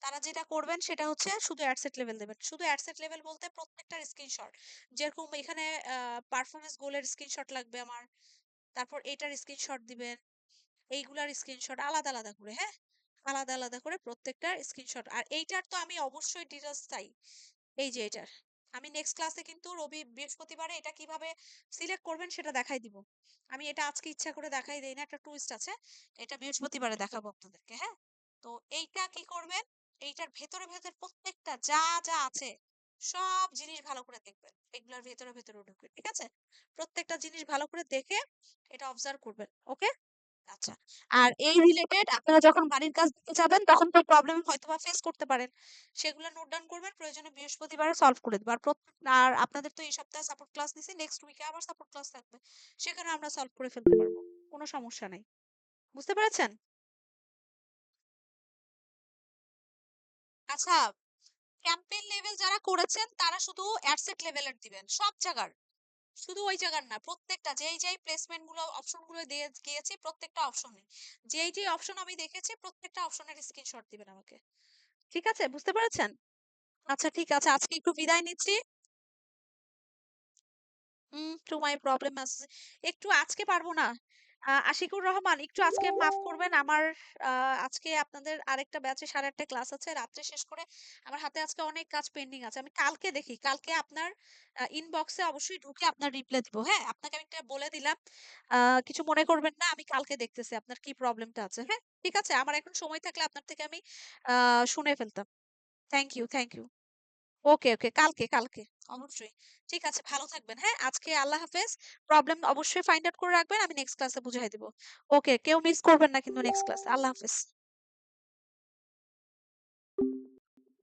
তারা যেটা করবেন সেটা হচ্ছে শুধু অ্যাড সেট লেভেল দেবেন। শুধু অ্যাড সেট লেভেল বলতে প্রত্যেকটার স্ক্রিনশট। যেরকম এখানে পারফরম্যান্স গোলের স্ক্রিনশট লাগবে আমার। তারপর এটার স্ক্রিনশট দিবেন। এইগুলার স্ক্রিনশট আলাদা করে, হ্যাঁ? আলাদা করে প্রত্যেকটার স্ক্রিনশট। আর এইটার তো আমি অবশ্যই ডিটেইলস চাই। এই যে এটার। আমি নেক্সট ক্লাসে কিন্তু বৃহস্পতিবারে এটা কিভাবে সিলেক্ট করবেন সেটা দেখাই দিব। আমি এটা আজকে ইচ্ছা করে দেখাই দেই না, একটা টুইস্ট আছে। এটা বৃহস্পতিবারে দেখাবো আপনাদেরকে, হ্যাঁ? তো এইটা কি করবেন? এইটার ভেতরে প্রত্যেকটা যা আছে সব জিনিস ভালো করে দেখবেন। এগুলার ভেতরে ঢুকবেন। ঠিক আছে? প্রত্যেকটা জিনিস ভালো করে দেখে এটা অবজার্ভ করবেন। ওকে? আচ্ছা। আর এই রিলেটেড আপনারা যখন বাড়ির কাজ দিতে যাবেন তখন তো প্রবলেম হয়তোবা ফেস করতে পারেন। সেগুলো নোট ডাউন করবেন। প্রয়োজনে বৃহস্পতিবারে সলভ করে দেব। আর আপনাদের তো এই সপ্তাহে সাপোর্ট ক্লাস নিছি। নেক্সট উইকে আবার সাপোর্ট ক্লাস থাকবে। সেখানে আমরা সলভ করে ফেলতে পারবো। কোনো সমস্যা নাই। বুঝতে পেরেছেন? আচ্ছা, ক্যাম্পেইন লেভেল যারা করেছেন তারা শুধু অ্যাডসেট লেভেলের দিবেন। সব জায়গার। শুধু ওই জায়গার না। প্রত্যেকটা যেই প্লেসমেন্ট গুলো অপশন গুলো দিয়ে গিয়েছি প্রত্যেকটা অপশনে। যেই অপশন আমি দেখেছি প্রত্যেকটা অপশনের স্ক্রিনশট দিবেন আমাকে। ঠিক আছে? বুঝতে পেরেছেন? আচ্ছা ঠিক আছে। আজকে একটু বিদায় নিচ্ছি। টু মাই প্রবলেম আছে। একটু আজকে পারবো না। আশিকুর রহমান একটু আজকে মাফ করবেন। আমার আ আজকে আপনাদের আরেকটা ব্যাচে ৮:৩০ ক্লাস আছে। রাত্রে শেষ করে আমার হাতে আজকে অনেক কাজ পেন্ডিং আছে। আমি কালকে দেখি। কালকে আপনার ইনবক্সে অবশ্যই ঢুকে আপনার রিপ্লাই দিব। হ্যাঁ? আপনাকে আমি একটা বলে দিলাম। আ কিছু মনে করবেন না। আমি কালকে দেখতেছি আপনার কি প্রবলেমটা আছে। হ্যাঁ? ঠিক আছে? আমার এখন সময় থাকলে আপনার থেকে আমি আ শুনে ফেলতাম। Thank you. ওকে। কালকে। অবশ্যই। ঠিক আছে, ভালো থাকবেন। হ্যাঁ? আজকে আল্লাহ হাফেজ। প্রবলেম অবশ্যই ফাইন্ড আউট করে রাখবেন। আমি নেক্সট ক্লাসে বুঝাই দিব। ওকে, কেউ মিস করবেন না কিন্তু নেক্সট ক্লাসে। আল্লাহ হাফেজ।